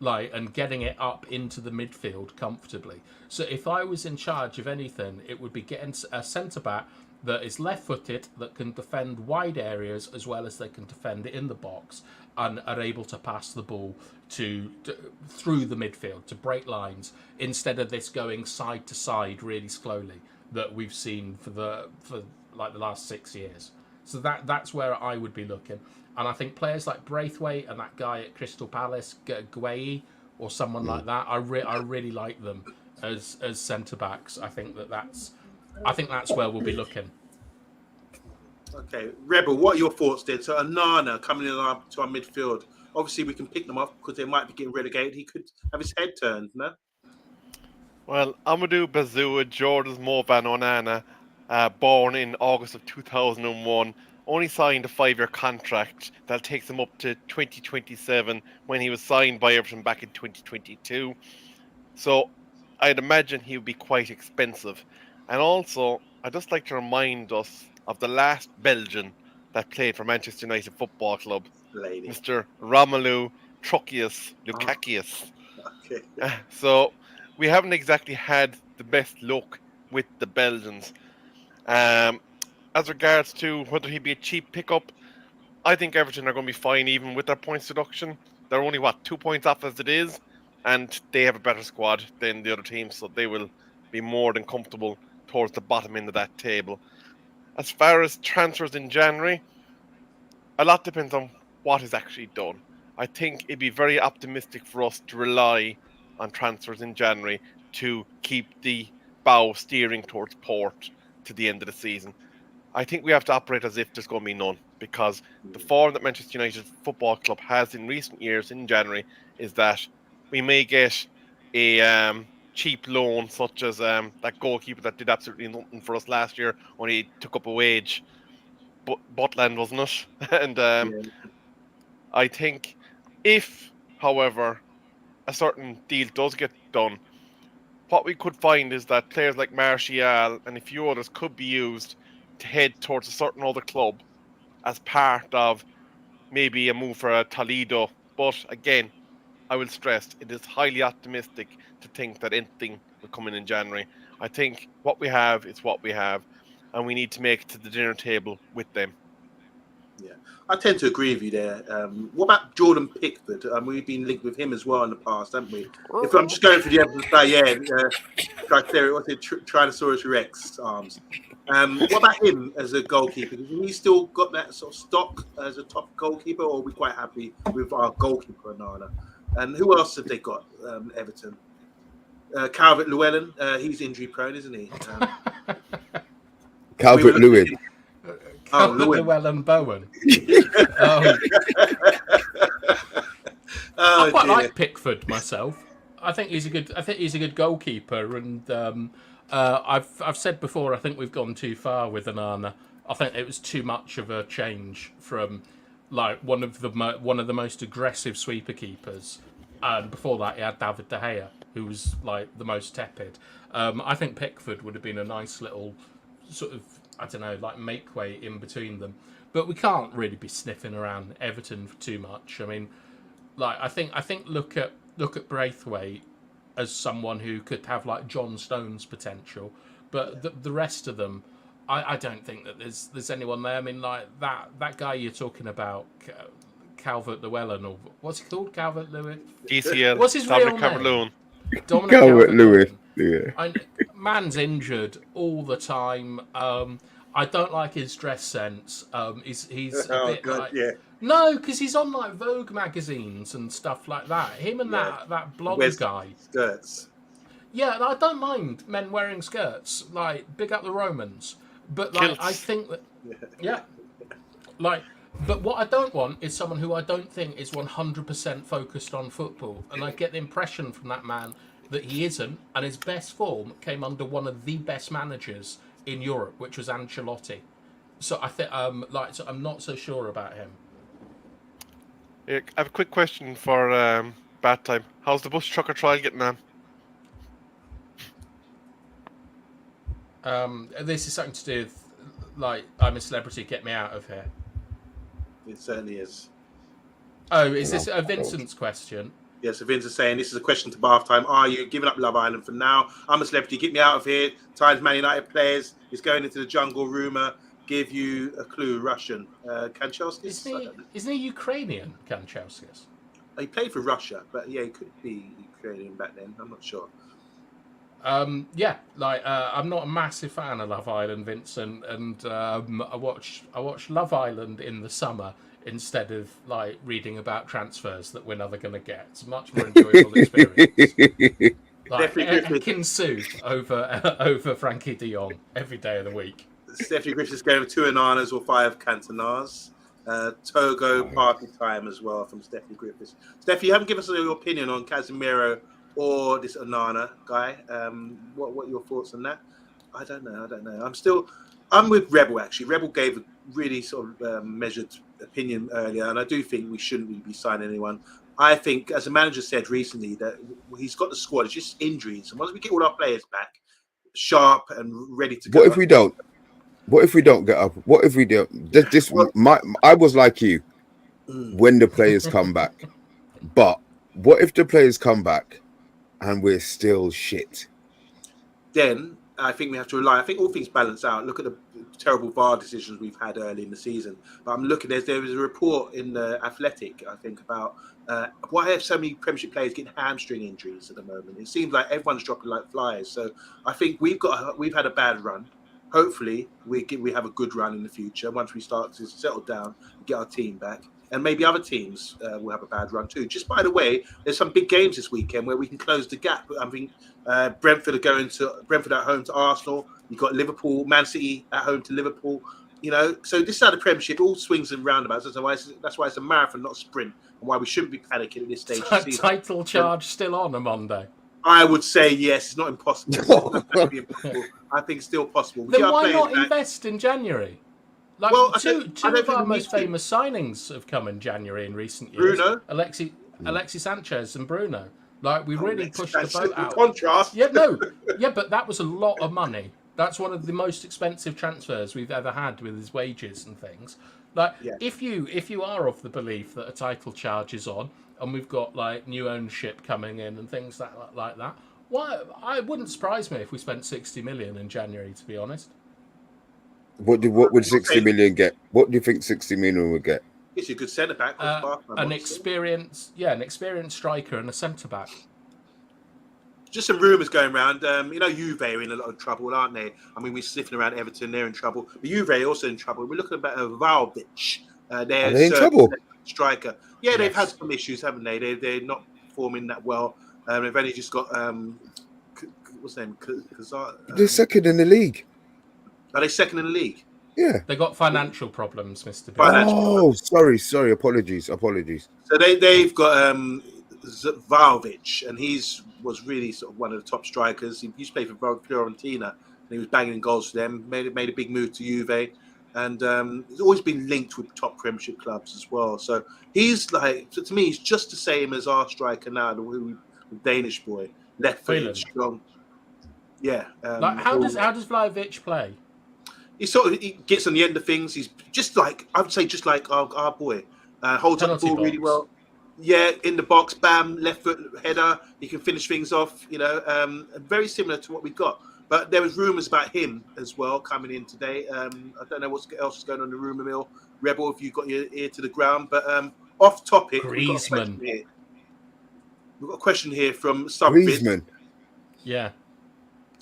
and getting it up into the midfield comfortably. So if I was in charge of anything, it would be getting a centre-back that is left-footed, that can defend wide areas as well as they can defend in the box, and are able to pass the ball through the midfield to break lines, instead of this going side to side really slowly that we've seen for the last 6 years. So that's where I would be looking. And I think players like Braithwaite and that guy at Crystal Palace, Gueye, or someone like that, I really like them as centre backs. I think that's where we'll be looking. Okay, Rebel, what are your thoughts then? So Onana coming in to our midfield. Obviously, we can pick them up because they might be getting relegated. He could have his head turned, no? Well, Amadou Bazua, Jordan Movan Onana, born in August of 2001, only signed a 5-year contract that takes him up to 2027 when he was signed by Everton back in 2022. So I'd imagine he would be quite expensive. And also, I'd just like to remind us of the last Belgian that played for Manchester United Football Club, Mr. Romelu Lukaku. Okay. So we haven't exactly had the best luck with the Belgians. As regards to whether he'd be a cheap pickup, I think Everton are going to be fine even with their points deduction. They're only, 2 points off as it is, and they have a better squad than the other teams, so they will be more than comfortable towards the bottom end of that table. As far as transfers in January, a lot depends on what is actually done. I think it'd be very optimistic for us to rely on transfers in January to keep the bow steering towards port to the end of the season. I think we have to operate as if there's going to be none, because the form that Manchester United Football Club has in recent years in January is that we may get a cheap loan, such as that goalkeeper that did absolutely nothing for us last year when he took up a wage, Butland, wasn't it? And Yeah. I think if, however, a certain deal does get done, what we could find is that players like Martial and a few others could be used to head towards a certain other club as part of maybe a move for a Toledo. But again, I will stress it is highly optimistic to think that anything will come in January. I think what we have is what we have, and we need to make it to the dinner table with them. Yeah, I tend to agree with you there. What about Jordan Pickford? We've been linked with him as well in the past, haven't we? If I'm just going for the evidence, what's it? Tyrannosaurus Rex arms. What about him as a goalkeeper? Has he still got that sort of stock as a top goalkeeper, or are we quite happy with our goalkeeper, Onana? And who else have they got? Everton. Calvert-Lewin. He's injury prone, isn't he? Calvert-Lewin. Llewellyn Bowen. I quite like Pickford myself. I think he's a good goalkeeper, and I've said before, I think we've gone too far with Onana. I think it was too much of a change from like one of the most aggressive sweeper keepers, and before that he had David De Gea, who was like the most tepid. I think Pickford would have been a nice little sort of, I don't know, like make way in between them. But we can't really be sniffing around Everton for too much. I mean, like I think look at Braithwaite as someone who could have like John Stones potential, but the rest of them, I don't think that there's anyone there. I mean, like that guy you're talking about, Calvert-Lewin, or what's he called, Calvert-Lewin? DCL. What's his real name? Dominic Calvert-Lewin. Yeah. Man's injured all the time. I don't like his dress sense. He's a bit God, like, yeah. no, because he's on like Vogue magazines and stuff like that. Him and that blonde guy. Skirts. Yeah, I don't mind men wearing skirts. Like, big up the Romans. But like, Kilts. I think that like. But what I don't want is someone who I don't think is 100% focused on football. And I get the impression from that man that he isn't, and his best form came under one of the best managers in Europe, which was Ancelotti. So I think, so I'm not so sure about him. Yeah, I have a quick question for Bat Time. How's the bus trucker trial getting on? This is something to do with, like, I'm a celebrity, get me out of here. It certainly is. Oh, is this a Vincent's question? Yes, so Vince is saying this is a question to Bath Time. Are you giving up Love Island for now? I'm a celebrity. Get me out of here. Times Man United players is going into the jungle. Rumor. Give you a clue. Russian. Kanchelskis? Isn't he Ukrainian, Kanchelskis? He played for Russia, but yeah, he could be Ukrainian back then. I'm not sure. I'm not a massive fan of Love Island, Vincent, and I watch Love Island in the summer instead of like reading about transfers that we're never going to get. It's a much more enjoyable experience. Like Kinsu over Frankie de Jong every day of the week. Stephanie Griffiths going with 2 Onanas or 5 Cantonas. Togo party time as well from Stephanie Griffiths. Steph, you haven't given us your opinion on Casemiro or this Onana guy. What are your thoughts on that? I don't know. I'm with Rebel, actually. Rebel gave a really sort of measured opinion earlier, and I do think we shouldn't really be signing anyone. I think, as the manager said recently, that he's got the squad. It's just injuries. And once we get all our players back, sharp and ready to go. What if we don't? What if we don't get up? What if we don't? I was like you when the players come back. But what if the players come back and we're still shit? Then I think we have to rely. I think all things balance out. Look at the terrible VAR decisions we've had early in the season. But I'm looking. There was a report in the Athletic, I think, about why have so many Premiership players getting hamstring injuries at the moment. It seems like everyone's dropping like flies. So I think we've had a bad run. hopefully we have a good run in the future once we start to settle down and get our team back. And maybe other teams will have a bad run too. Just by the way, there's some big games this weekend where we can close the gap. I think Brentford at home to Arsenal. You've got Liverpool, Man City at home to Liverpool. So this side of the Premiership, all swings and roundabouts. That's why it's a marathon, not a sprint, and why we shouldn't be panicking at this stage of the season. Title charge still on Monday. I would say yes. It's not impossible. I think it's still possible. Then why not invest in January? Like, well, two of our most famous signings have come in January in recent years. Bruno, Alexis Sanchez, and Bruno. Like, we really pushed the boat out. Contrast. But that was a lot of money. That's one of the most expensive transfers we've ever had with his wages and things. Like, if you are of the belief that a title charge is on, and we've got like new ownership coming in and things like that, why? It wouldn't surprise me if we spent 60 million in January. To be honest. What would 60 million get? What do you think 60 million would get? It's a good centre back. An experienced striker and a centre back. Just some rumours going around. Juve are in a lot of trouble, aren't they? I mean, we're sniffing around Everton; they're in trouble. But Juve are also in trouble. We're looking at Vlahovic. Are they in trouble? Striker. Yeah, they've had some issues, haven't they? They're not performing that well. They've only just got what's his name? They're second in the league. Are they second in the league? Yeah. They got financial problems, Mr. B. Oh, sorry. Apologies. So they've got Vlahovic, and was really sort of one of the top strikers. He used to play for Fiorentina, and he was banging goals for them. Made a big move to Juve, and he's always been linked with top Premiership clubs as well. So he's like, to me, he's just the same as our striker now, the Danish boy, left-footed, strong. Yeah. How does Vlahovic play? He gets on the end of things. He's just like our boy. Holds up the ball really well. Yeah, in the box, bam, left foot header. He can finish things off. Very similar to what we got. But there was rumours about him as well coming in today. I don't know what else is going on in the rumour mill. Rebel, if you've got your ear to the ground. But off topic, Griezmann. We've got a question here from Griezmann. Yeah.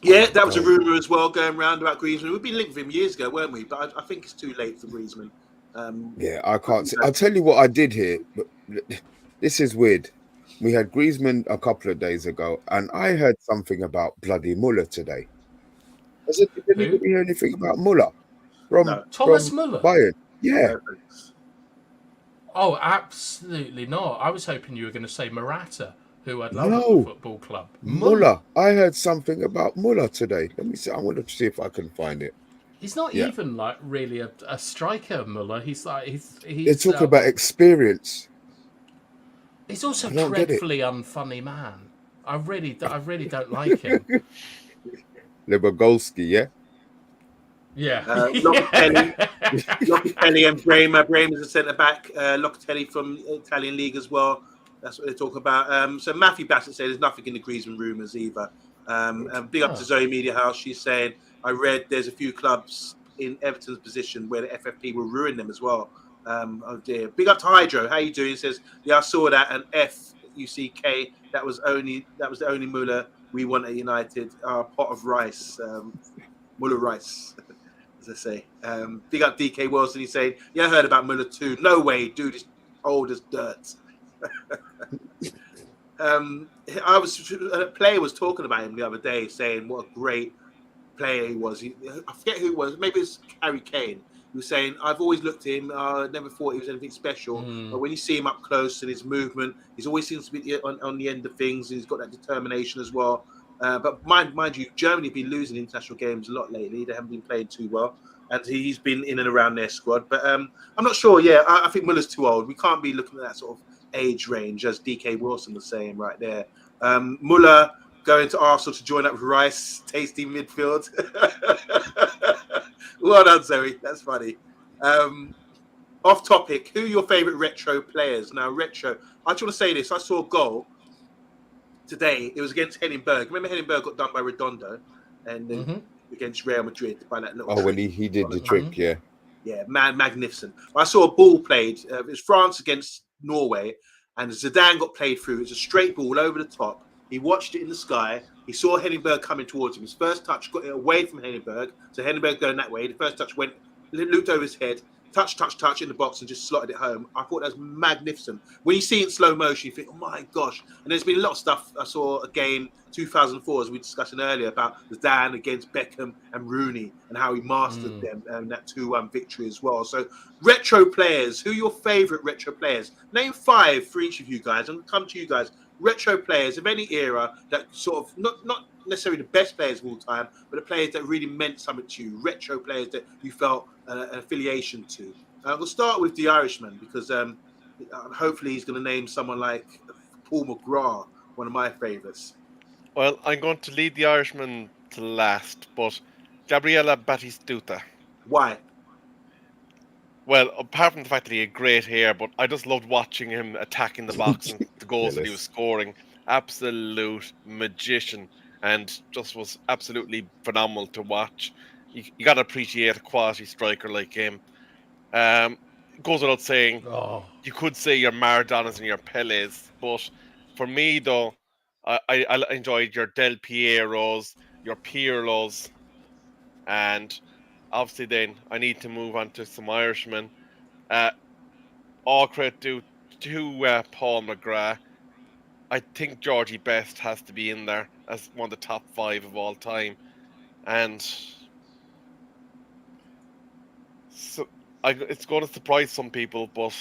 Yeah, that was a rumour as well going around about Griezmann. We've been linked with him years ago, weren't we? But I think it's too late for Griezmann. I can't see. I'll tell you what I did here. But this is weird. We had Griezmann a couple of days ago, and I heard something about bloody Muller today. Did anybody hear anything about Muller? Thomas Muller? Bayern. Yeah. Oh, absolutely not. I was hoping you were going to say Morata, who I'd love at the football club. Muller. I heard something about Muller today. Let me see. I want to see if I can find it. He's not even like really a striker, Muller. He's like They're talking about experience. He's also a dreadfully unfunny man. I really don't like him. Lebogolski, yeah? Yeah. Locatelli and Brahma. Brahma's a centre-back. Locatelli from Italian League as well. That's what they talk about. So Matthew Bassett said there's nothing in the Griezmann rumours either. Big up to Zoe Media House. She's saying, I read there's a few clubs in Everton's position where the FFP will ruin them as well. Oh dear. Big up to Hydro. How you doing? He says, yeah, I saw that. And FUCK, that was the only Muller we want at United. Our pot of rice. Muller rice, as I say. Big up DK Wilson. He's saying, yeah, I heard about Muller too. No way, dude is old as dirt. A player was talking about him the other day, saying what a great player he was. I forget who it was. Maybe it's Harry Kane. He was saying, I've always looked at him. I never thought he was anything special. But when you see him up close and his movement, he always seems to be on the end of things. And he's got that determination as well. But mind you, Germany have been losing international games a lot lately. They haven't been playing too well. And he's been in and around their squad. But I'm not sure. Yeah, I think Muller's too old. We can't be looking at that sort of age range, as DK Wilson was saying right there. Muller going to Arsenal to join up with Rice, tasty midfield. Well done, Zoe. That's funny. Off topic, who are your favourite retro players? Now, retro, I just want to say this. I saw a goal today. It was against Henningberg. Remember Henningberg got done by Redondo and then against Real Madrid by that little trick. When he did the trick, yeah. Yeah, magnificent. I saw a ball played. It was France against Norway, and Zidane got played through. It's a straight ball over the top. He watched it in the sky. He saw Henningberg coming towards him. His first touch got it away from Henningberg. So Henningberg going that way. The first touch went, looped over his head, touch in the box and just slotted it home. I thought that was magnificent. When you see it in slow motion, you think, oh my gosh. And there's been a lot of stuff. I saw a game 2004, as we discussed earlier, about the Dan against Beckham and Rooney and how he mastered them and that 2-1 victory as well. So retro players, who are your favourite retro players? Name 5 for each of you guys. I'm going to come to you guys. Retro players of any era that sort of, not necessarily the best players of all time, but the players that really meant something to you. Retro players that you felt an affiliation to. We'll start with the Irishman because hopefully he's going to name someone like Paul McGrath, one of my favourites. Well, I'm going to lead the Irishman to last, but Gabriele Batistuta. Why? Well, apart from the fact that he had great hair, but I just loved watching him attacking the box and the goals that he was scoring. Absolute magician, and just was absolutely phenomenal to watch. You got to appreciate a quality striker like him. Goes without saying, you could say your Maradonas and your Pelés, but for me, though, I enjoyed your Del Pieros, your Pirlos, and obviously then I need to move on to some Irishmen. All credit to Paul McGrath. I think Georgie Best has to be in there as one of the top 5 of all time. And so it's going to surprise some people, but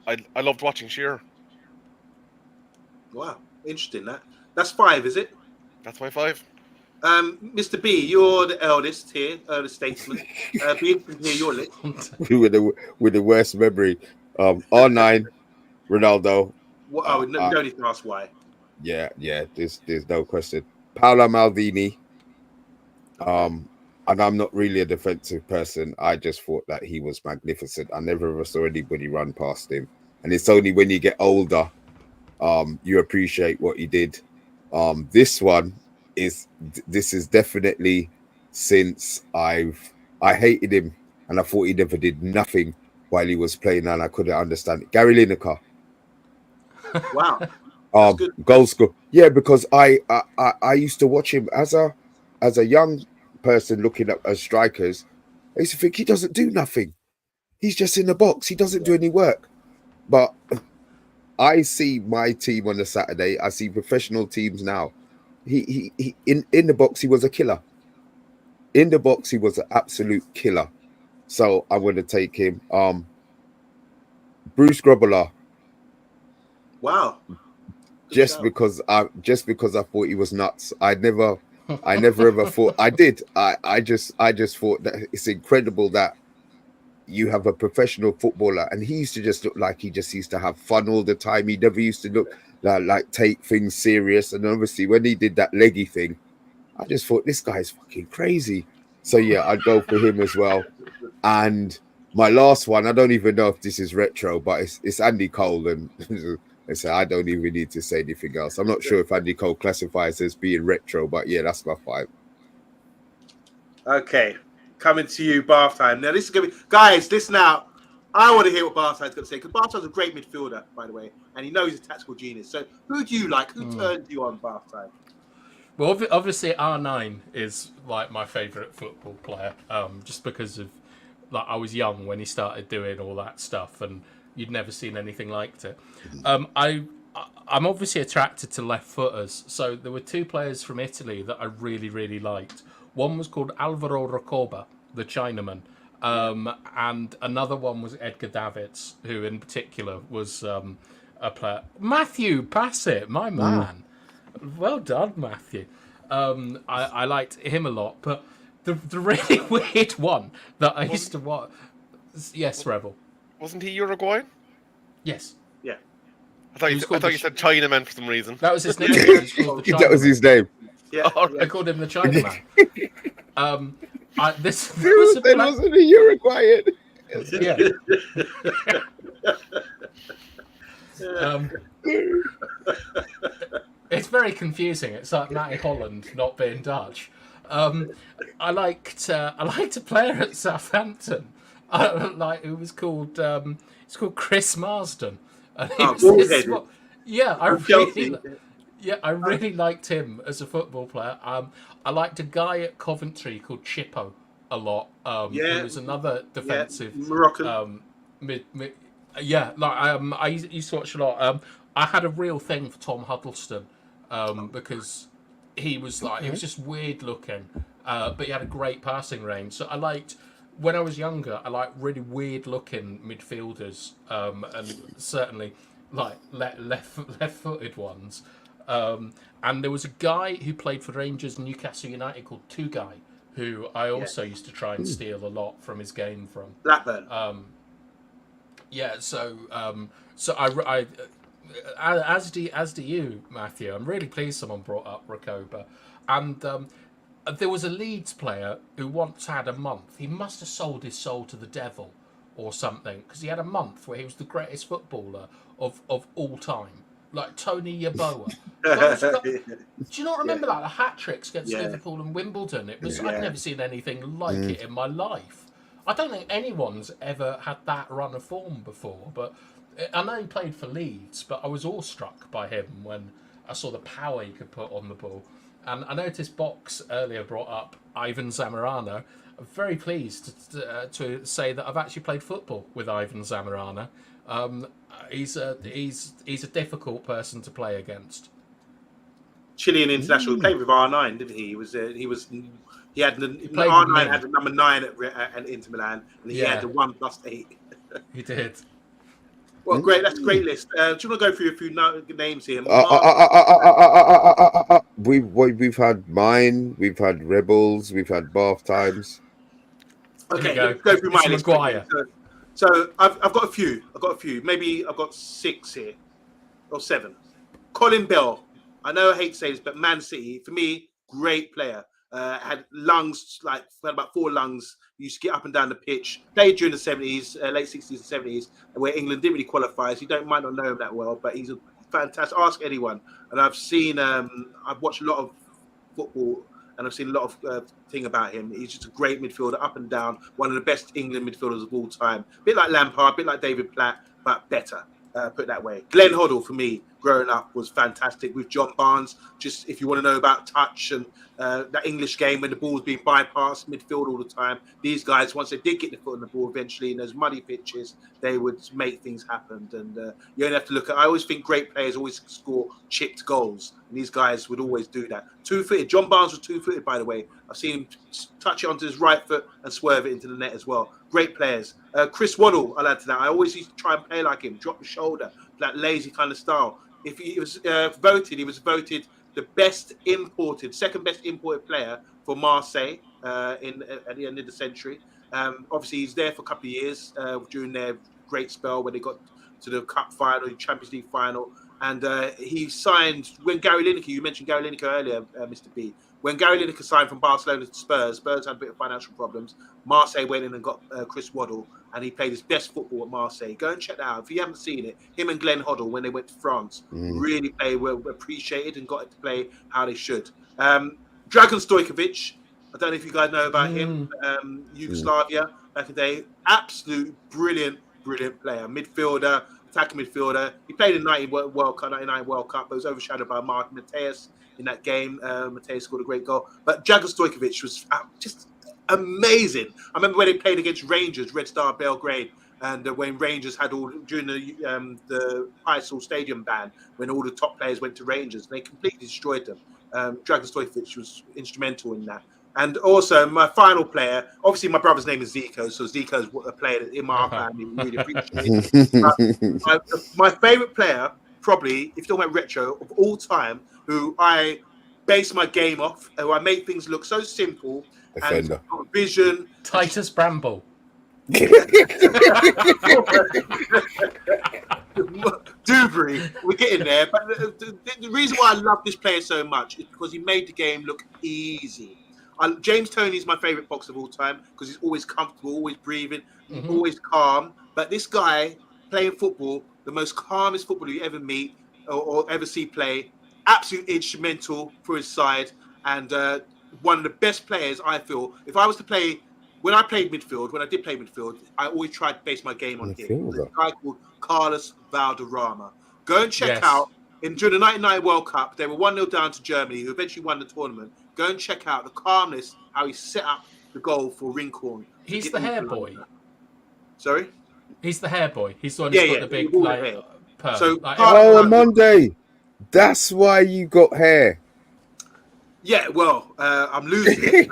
I loved watching Shearer. Wow, interesting that. That's 5, is it? That's my 5. Mr. B, you're the eldest here, the statesman. Be interested to hear your list. with the worst memory. R9, Ronaldo. No need to ask why. Yeah. There's no question. Paolo Maldini. And I'm not really a defensive person. I just thought that he was magnificent. I never ever saw anybody run past him. And it's only when you get older, you appreciate what he did. This is definitely since I hated him and I thought he never did nothing while he was playing and I couldn't understand it. Gary Lineker. Wow. Goal score. Yeah, because I used to watch him as a young person looking up as strikers. I used to think he doesn't do nothing. He's just in the box. He doesn't do any work. But I see my team on a Saturday. I see professional teams now. He in the box, he was a killer. In the box, he was an absolute killer. So I'm going to take him. Bruce Grobbelaar. Wow. Just because I thought he was nuts. I never ever thought I did. I just thought that it's incredible that you have a professional footballer and he used to just look like he just used to have fun all the time. He never used to look like take things serious. And obviously when he did that leggy thing, I just thought this guy's fucking crazy. So yeah, I'd go for him as well. And my last one, I don't even know if this is retro, but it's Andy Cole, and so I don't even need to say anything else. I'm not sure if Andy Cole classifies as being retro, but yeah, that's my 5. Okay, coming to you, Bath Time. Now this is gonna be, guys, listen out. I want to hear what Bath Time's got to say because Bath Time's a great midfielder, by the way, and he knows he's a tactical genius. So who do you like? Who turned you on, Bath Time? Well, obviously R9 is like my favourite football player, just because of like I was young when he started doing all that stuff, and you'd never seen anything like it. I'm obviously attracted to left footers, so there were 2 players from Italy that I really, really liked. One was called Alvaro Recoba, the Chinaman, and another one was Edgar Davids, who in particular was a player. Matthew, pass it, my man. Well done, Matthew. I liked him a lot, but the really weird one that I used to watch. Yes, Rebel. Wasn't he Uruguayan? Yes. Yeah. I thought you said Chinaman for some reason. That was his name. That was his name. Yeah. I called him the Chinaman. This wasn't a Uruguayan. Yeah. It's very confusing. It's like Matty Holland not being Dutch. I liked a player at Southampton. Who was called it's called Chris Marsden. And he was Yeah, I really liked him as a football player. I liked a guy at Coventry called Chippo a lot, Yeah, who was another yeah, defensive Moroccan. mid. Yeah, like I used to watch a lot. I had a real thing for Tom Huddleston because he was like he was just weird looking, but he had a great passing range. So I liked when I was younger. I liked really weird looking midfielders, and certainly like left-footed ones. And there was a guy who played for Rangers and Newcastle United called Two Guy, who I also used to try and steal a lot from his game from. Blackburn. Yeah, so I as do you, Matthew. I'm really pleased someone brought up Recoba, and there was a Leeds player who once had a month. He must have sold his soul to the devil or something because he had a month where he was the greatest footballer of all time, like Tony Yeboah. Do you not remember that the hat tricks against Liverpool and Wimbledon? It was I'd never seen anything like it in my life. I don't think anyone's ever had that run of form before, but I know he played for Leeds, but I was awestruck by him when I saw the power he could put on the ball. And I noticed Box earlier brought up Ivan Zamorano. I'm very pleased to say that I've actually played football with Ivan Zamorano. He's a difficult person to play against. Chilean international. He played with R9, didn't he? He had R9 had the number 9 at Inter Milan, and he had the 1+8. He did. Well, great. That's a great list. Do you want to go through a few names here? We've had mine. We've had Rebels. We've had Bath Times. Okay, let's go through my list. Maguire. So I've got a few. Maybe I've got 6 here or 7. Colin Bell. I know I hate to say this, but Man City, for me, great player. Had lungs, had about 4 lungs. Used to get up and down the pitch. Played during the 70s, late 60s and 70s, where England didn't really qualify. So you might not know him that well, but he's a fantastic. Ask anyone. And I've watched a lot of football, and I've seen a lot of thing about him. He's just a great midfielder, up and down. One of the best England midfielders of all time. A bit like Lampard, a bit like David Platt, but better. Put it that way. Glenn Hoddle, for me, growing up, was fantastic with John Barnes. Just if you want to know about touch and that English game when the ball was being bypassed midfield all the time, these guys, once they did get the foot on the ball, eventually in those muddy pitches, they would make things happen. And you only have to look at. I always think great players always score chipped goals, and these guys would always do that. 2-footed. John Barnes was 2-footed, by the way. I've seen him touch it onto his right foot and swerve it into the net as well. Great players. Chris Waddle, I'll add to that. I always used to try and play like him, drop the shoulder, that lazy kind of style. If he was voted, the second best imported player for Marseille at the end of the century. Obviously, he's there for a couple of years during their great spell when they got to the Cup final, Champions League final. And he signed, when Gary Lineker, you mentioned Gary Lineker earlier, Mr. B. When Gary Lineker signed from Barcelona to Spurs had a bit of financial problems. Marseille went in and got Chris Waddle, and he played his best football at Marseille. Go and check that out. If you haven't seen it, him and Glenn Hoddle, when they went to France, really were appreciated and got to play how they should. Dragan Stojkovic, I don't know if you guys know about him, Yugoslavia back in the day. Absolute brilliant player. Midfielder, attacking midfielder. He played in 99 World Cup, but was overshadowed by Mark Mateus in that game. Mateus scored a great goal. But Dragan Stojkovic was just amazing. I remember when they played against Rangers, Red Star Belgrade, and when Rangers had during the Heysel Stadium ban, when all the top players went to Rangers, they completely destroyed them. Dragan Stojkovic was instrumental in that. And also, my final player, obviously my brother's name is Zico, so Zico's a player in my family we really appreciate. My favourite player, probably, if you're talking about retro, of all time, who I base my game off, who I make things look so simple, Defender. And vision. Titus Bramble. Dubry, we're getting there. But the reason why I love this player so much is because he made the game look easy. James Toney is my favourite boxer of all time because he's always comfortable, always breathing, always calm. But this guy playing football, the most calmest footballer you ever meet or ever see play, absolutely instrumental for his side, and one of the best players, I feel. If I was to play, when I did play midfield, I always tried to base my game on him. There's a guy called Carlos Valderrama. Go and check out During the 99 World Cup, they were 1-0 down to Germany, who eventually won the tournament. Go and check out the calmness, how he set up the goal for Rinkhorn. He's the hair boy. Sorry? He's the hair boy. He's the one who's got the big like perm. So, like, OMONDI. That's why you got hair. Yeah, well, I'm losing it.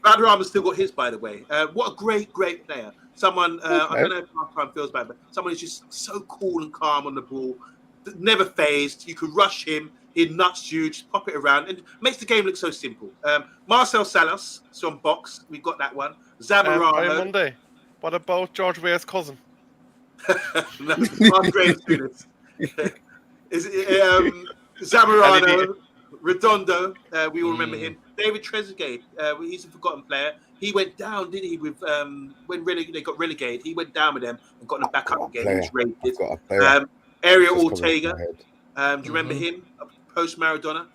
Valderrama's still got his, by the way. What a great player. Someone, I don't know if my time feels bad, but someone who's just so cool and calm on the ball, never phased. You could rush him, he'd nuts you, just pop it around, and makes the game look so simple. Marcel Salas, from Box, we got that one. Zamorano. Monday. What about George Weah's cousin? No, Mark Graham Souness. Zamorano. Redondo, we all remember him. David Trezeguet, he's a forgotten player. He went down, didn't he? With when they got relegated, he went down with them and got them back up again. He was rated. Ariel Ortega, do you remember him? Post Maradona.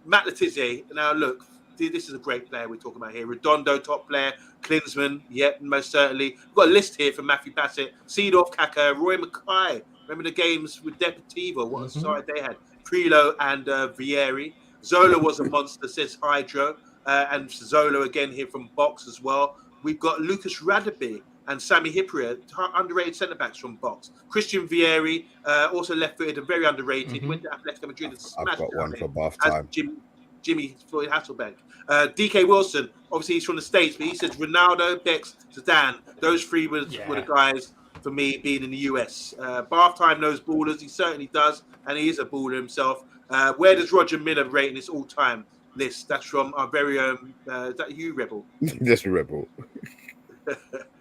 Matt Letizia. Now look, this is a great player we're talking about here. Redondo, top player. Klinsmann, yep, most certainly. We've got a list here from Matthew Bassett, Seedorf, Kaka, Roy Mackay. Remember the games with Deportivo? What a side they had. Prilo and Vieri. Zola was a monster, says Hydro. And Zola again here from Box as well. We've got Lucas Radaby and Sami Hipria, underrated centre-backs from Box. Christian Vieri, also left-footed and very underrated. He went to Atletico Madrid and smashed I've got one for bath as time. Jimmy Floyd Hasselbank. DK Wilson, obviously he's from the States, but he says Ronaldo, Bex, Zidane. Those three were the guys for me being in the US. Bath time knows ballers. He certainly does, and he is a baller himself. Where does Roger Miller rate in this all-time list? That's from our very own. Is that you, Rebel? Just Rebel.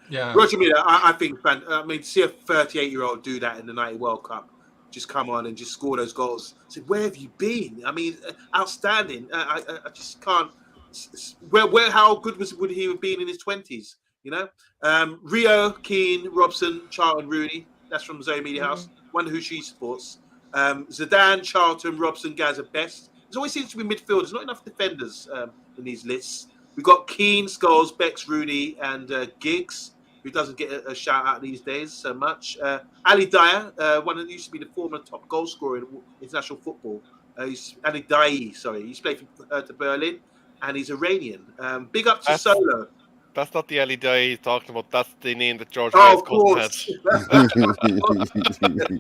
Yeah. Roger Miller, I think, I mean, to see a 38-year-old do that in the 90 World Cup, just come on and just score those goals. I said, where have you been? I mean, outstanding. I just can't. Where? How good would he have been in his 20s? You know, Rio, Keane, Robson, Charlton, Rooney. That's from Zoe Media House. Wonder who she supports. Zidane, Charlton, Robson, Gaza, Best. There always seems to be midfielders, not enough defenders in these lists. We've got Keane, Scholes, Bex, Rooney, and Giggs, who doesn't get a shout out these days so much. Ali Dyer, one that used to be the former top goal scorer in international football. Ali Dyer, sorry. He's played for Berlin, and he's Iranian. Big up to Solo. That's not the Ali Dyer he's talking about. That's the name that George Weah's cousin had.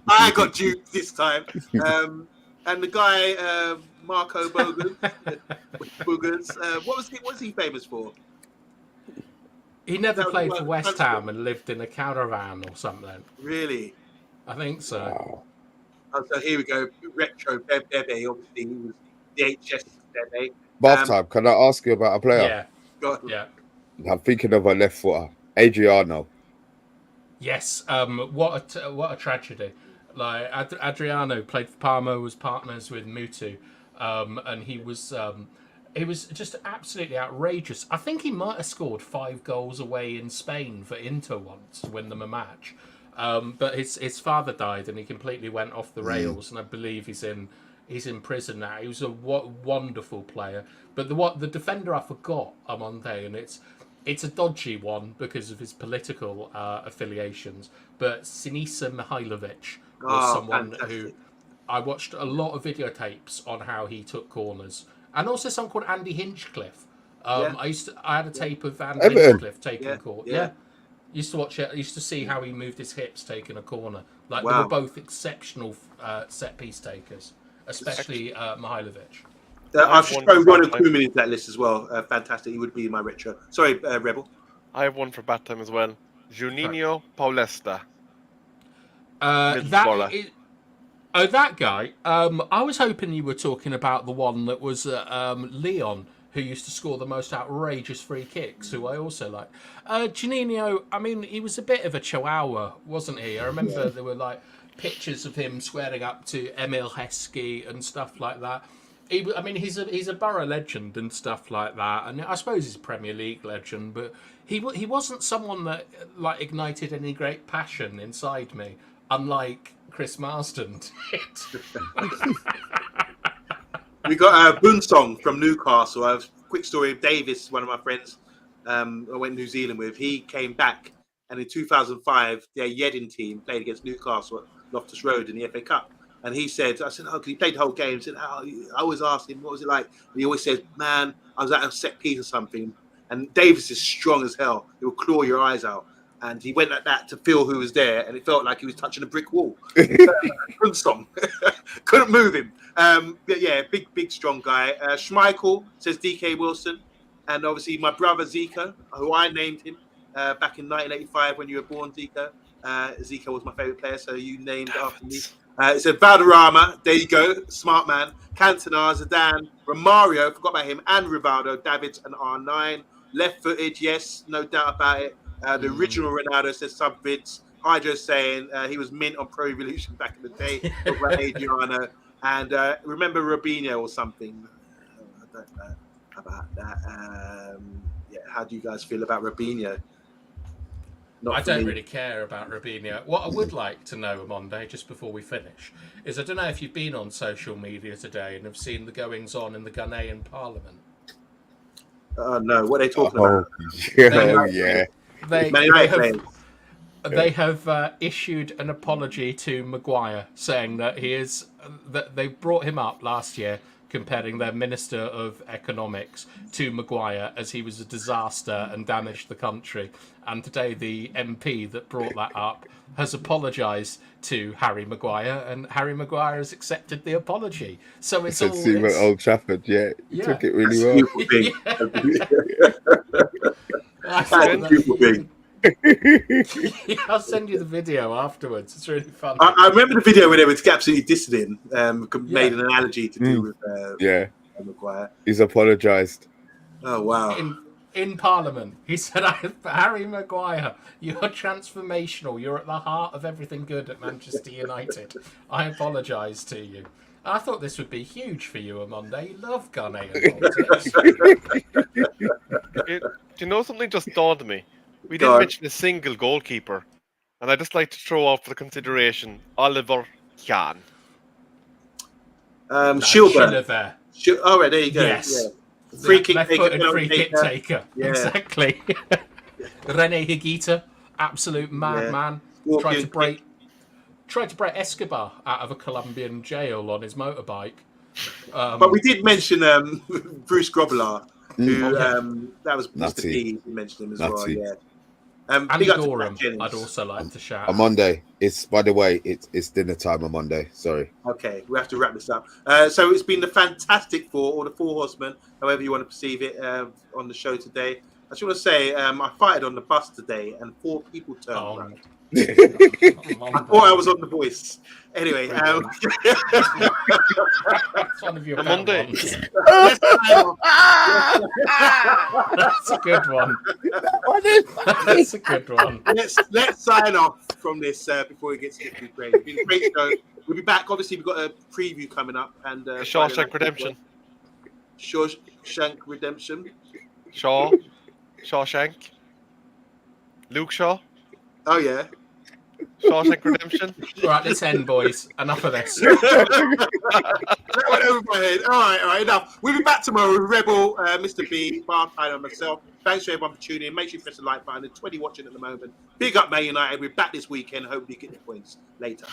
I got duped this time. And the guy, Marco Boogers. What was he famous for? He never played for West Ham and lived in a caravan or something. Really? I think so. Wow. Oh, so here we go. Retro Bebe. Obviously, he was the HS Bebe. Bath time. Can I ask you about a player? Yeah. I'm thinking of a left footer, Adriano. Yes. What a tragedy. Like Adriano played for Parma, was partners with Mutu, and he was just absolutely outrageous. I think he might have scored 5 goals away in Spain for Inter once to win them a match. But his father died and he completely went off the rails, and I believe he's in prison now. He was a wonderful player. But the defender I forgot, Amonte, and it's a dodgy one because of his political affiliations. But Sinisa Mihailovic was someone fantastic. who I watched a lot of videotapes on how he took corners, and also someone called Andy Hinchcliffe. I had a tape of Andy Hinchcliffe taking corner. Yeah. Used to watch it. I used to see how he moved his hips taking a corner. Like they were both exceptional set piece takers, especially Mihailovic. I've just thrown Ronald Koeman into that list as well. Fantastic. He would be my retro. Sorry, Rebel. I have one for bat time as well. Juninho Paulista. That guy. I was hoping you were talking about the one that was Leon, who used to score the most outrageous free kicks, who I also like. Juninho, I mean, he was a bit of a chihuahua, wasn't he? I remember there were like pictures of him squaring up to Emil Heskey and stuff like that. He's a Borough legend and stuff like that, and I suppose he's a Premier League legend, but he wasn't someone that like ignited any great passion inside me, unlike Chris Marsden did. We got Boonsong from Newcastle. I have a quick story of Davis, one of my friends I went to New Zealand with. He came back, and in 2005, their Yedding team played against Newcastle at Loftus Road in the FA Cup. And he said, I said, because he played the whole game. He said, I always asked him, what was it like? And he always said, man, I was at a set piece or something. And Davis is strong as hell. He will claw your eyes out. And he went like that to feel who was there. And it felt like he was touching a brick wall. Couldn't stop him. Couldn't move him. But yeah, big, strong guy. Schmeichel says DK Wilson. And obviously my brother Zika, who I named him back in 1985 when you were born, Zika. Zika was my favorite player, so you named after me. It said Valderrama, there you go, smart man. Cantona, Zidane, Romario, forgot about him, and Rivaldo, Davids, and R9. Left-footed, yes, no doubt about it. The original Ronaldo says Sub-Vince. Hydro saying he was mint on Pro Evolution back in the day. About Adriano. And remember Robinho or something? I don't know about that. Yeah, how do you guys feel about Robinho? I don't really care about Robinho. What I would like to know, Amonde, just before we finish, is I don't know if you've been on social media today and have seen the goings-on in the Ghanaian parliament. No, what are they talking about? They have issued an apology to Maguire, saying that they brought him up last year, comparing their Minister of Economics to Maguire as he was a disaster and damaged the country. And today the MP that brought that up has apologised to Harry Maguire, and Harry Maguire has accepted the apology. So it's all... See him at Old Trafford, yeah. He took it really well. I'll send you the video afterwards. It's really fun. I remember the video where they were absolutely dissing him, made an analogy to do with Maguire. He's apologised. Oh, wow. In Parliament, he said, Harry Maguire, you're transformational. You're at the heart of everything good at Manchester United. I apologise to you. I thought this would be huge for you, Amonde. You love Ghanaian politics. Do you know something just dawned on me? We didn't mention a single goalkeeper. And I'd just like to throw out for the consideration Oliver Kahn. Schilber. All right, there you go. Yes. Yeah. Free kick taker. Yeah. Exactly. Rene Higuita, absolute madman. Tried to break Escobar out of a Colombian jail on his motorbike. But we did mention Bruce Grobbelaar, who that was Mr. D. We mentioned him as well. Yeah. Andy Gorham, I'd also like to shout. On Monday, by the way, it's dinner time on Monday. Sorry. Okay, we have to wrap this up. So it's been the Fantastic Four, or the Four Horsemen, however you want to perceive it, on the show today. I just want to say, I fired on the bus today, and 4 people turned around. I thought I was on The Voice. Anyway, that's one of your Monday. That's a good one. That's a good one. Let's sign off from this before it gets too crazy. It's been a great show. We'll be back. Obviously, we've got a preview coming up, and Shawshank Redemption. Shawshank Redemption. Shawshank. Luke Shaw. Oh yeah. Shawshank Redemption. Right, let's end, boys. Enough of this. That went over my head. All right, enough. We'll be back tomorrow with Rebel, Mr. B, Bartide, and myself. Thanks for everyone for tuning in. Make sure you press the like button. There's 20 watching at the moment. Big up Man United. We're back this weekend. Hopefully you get the points later.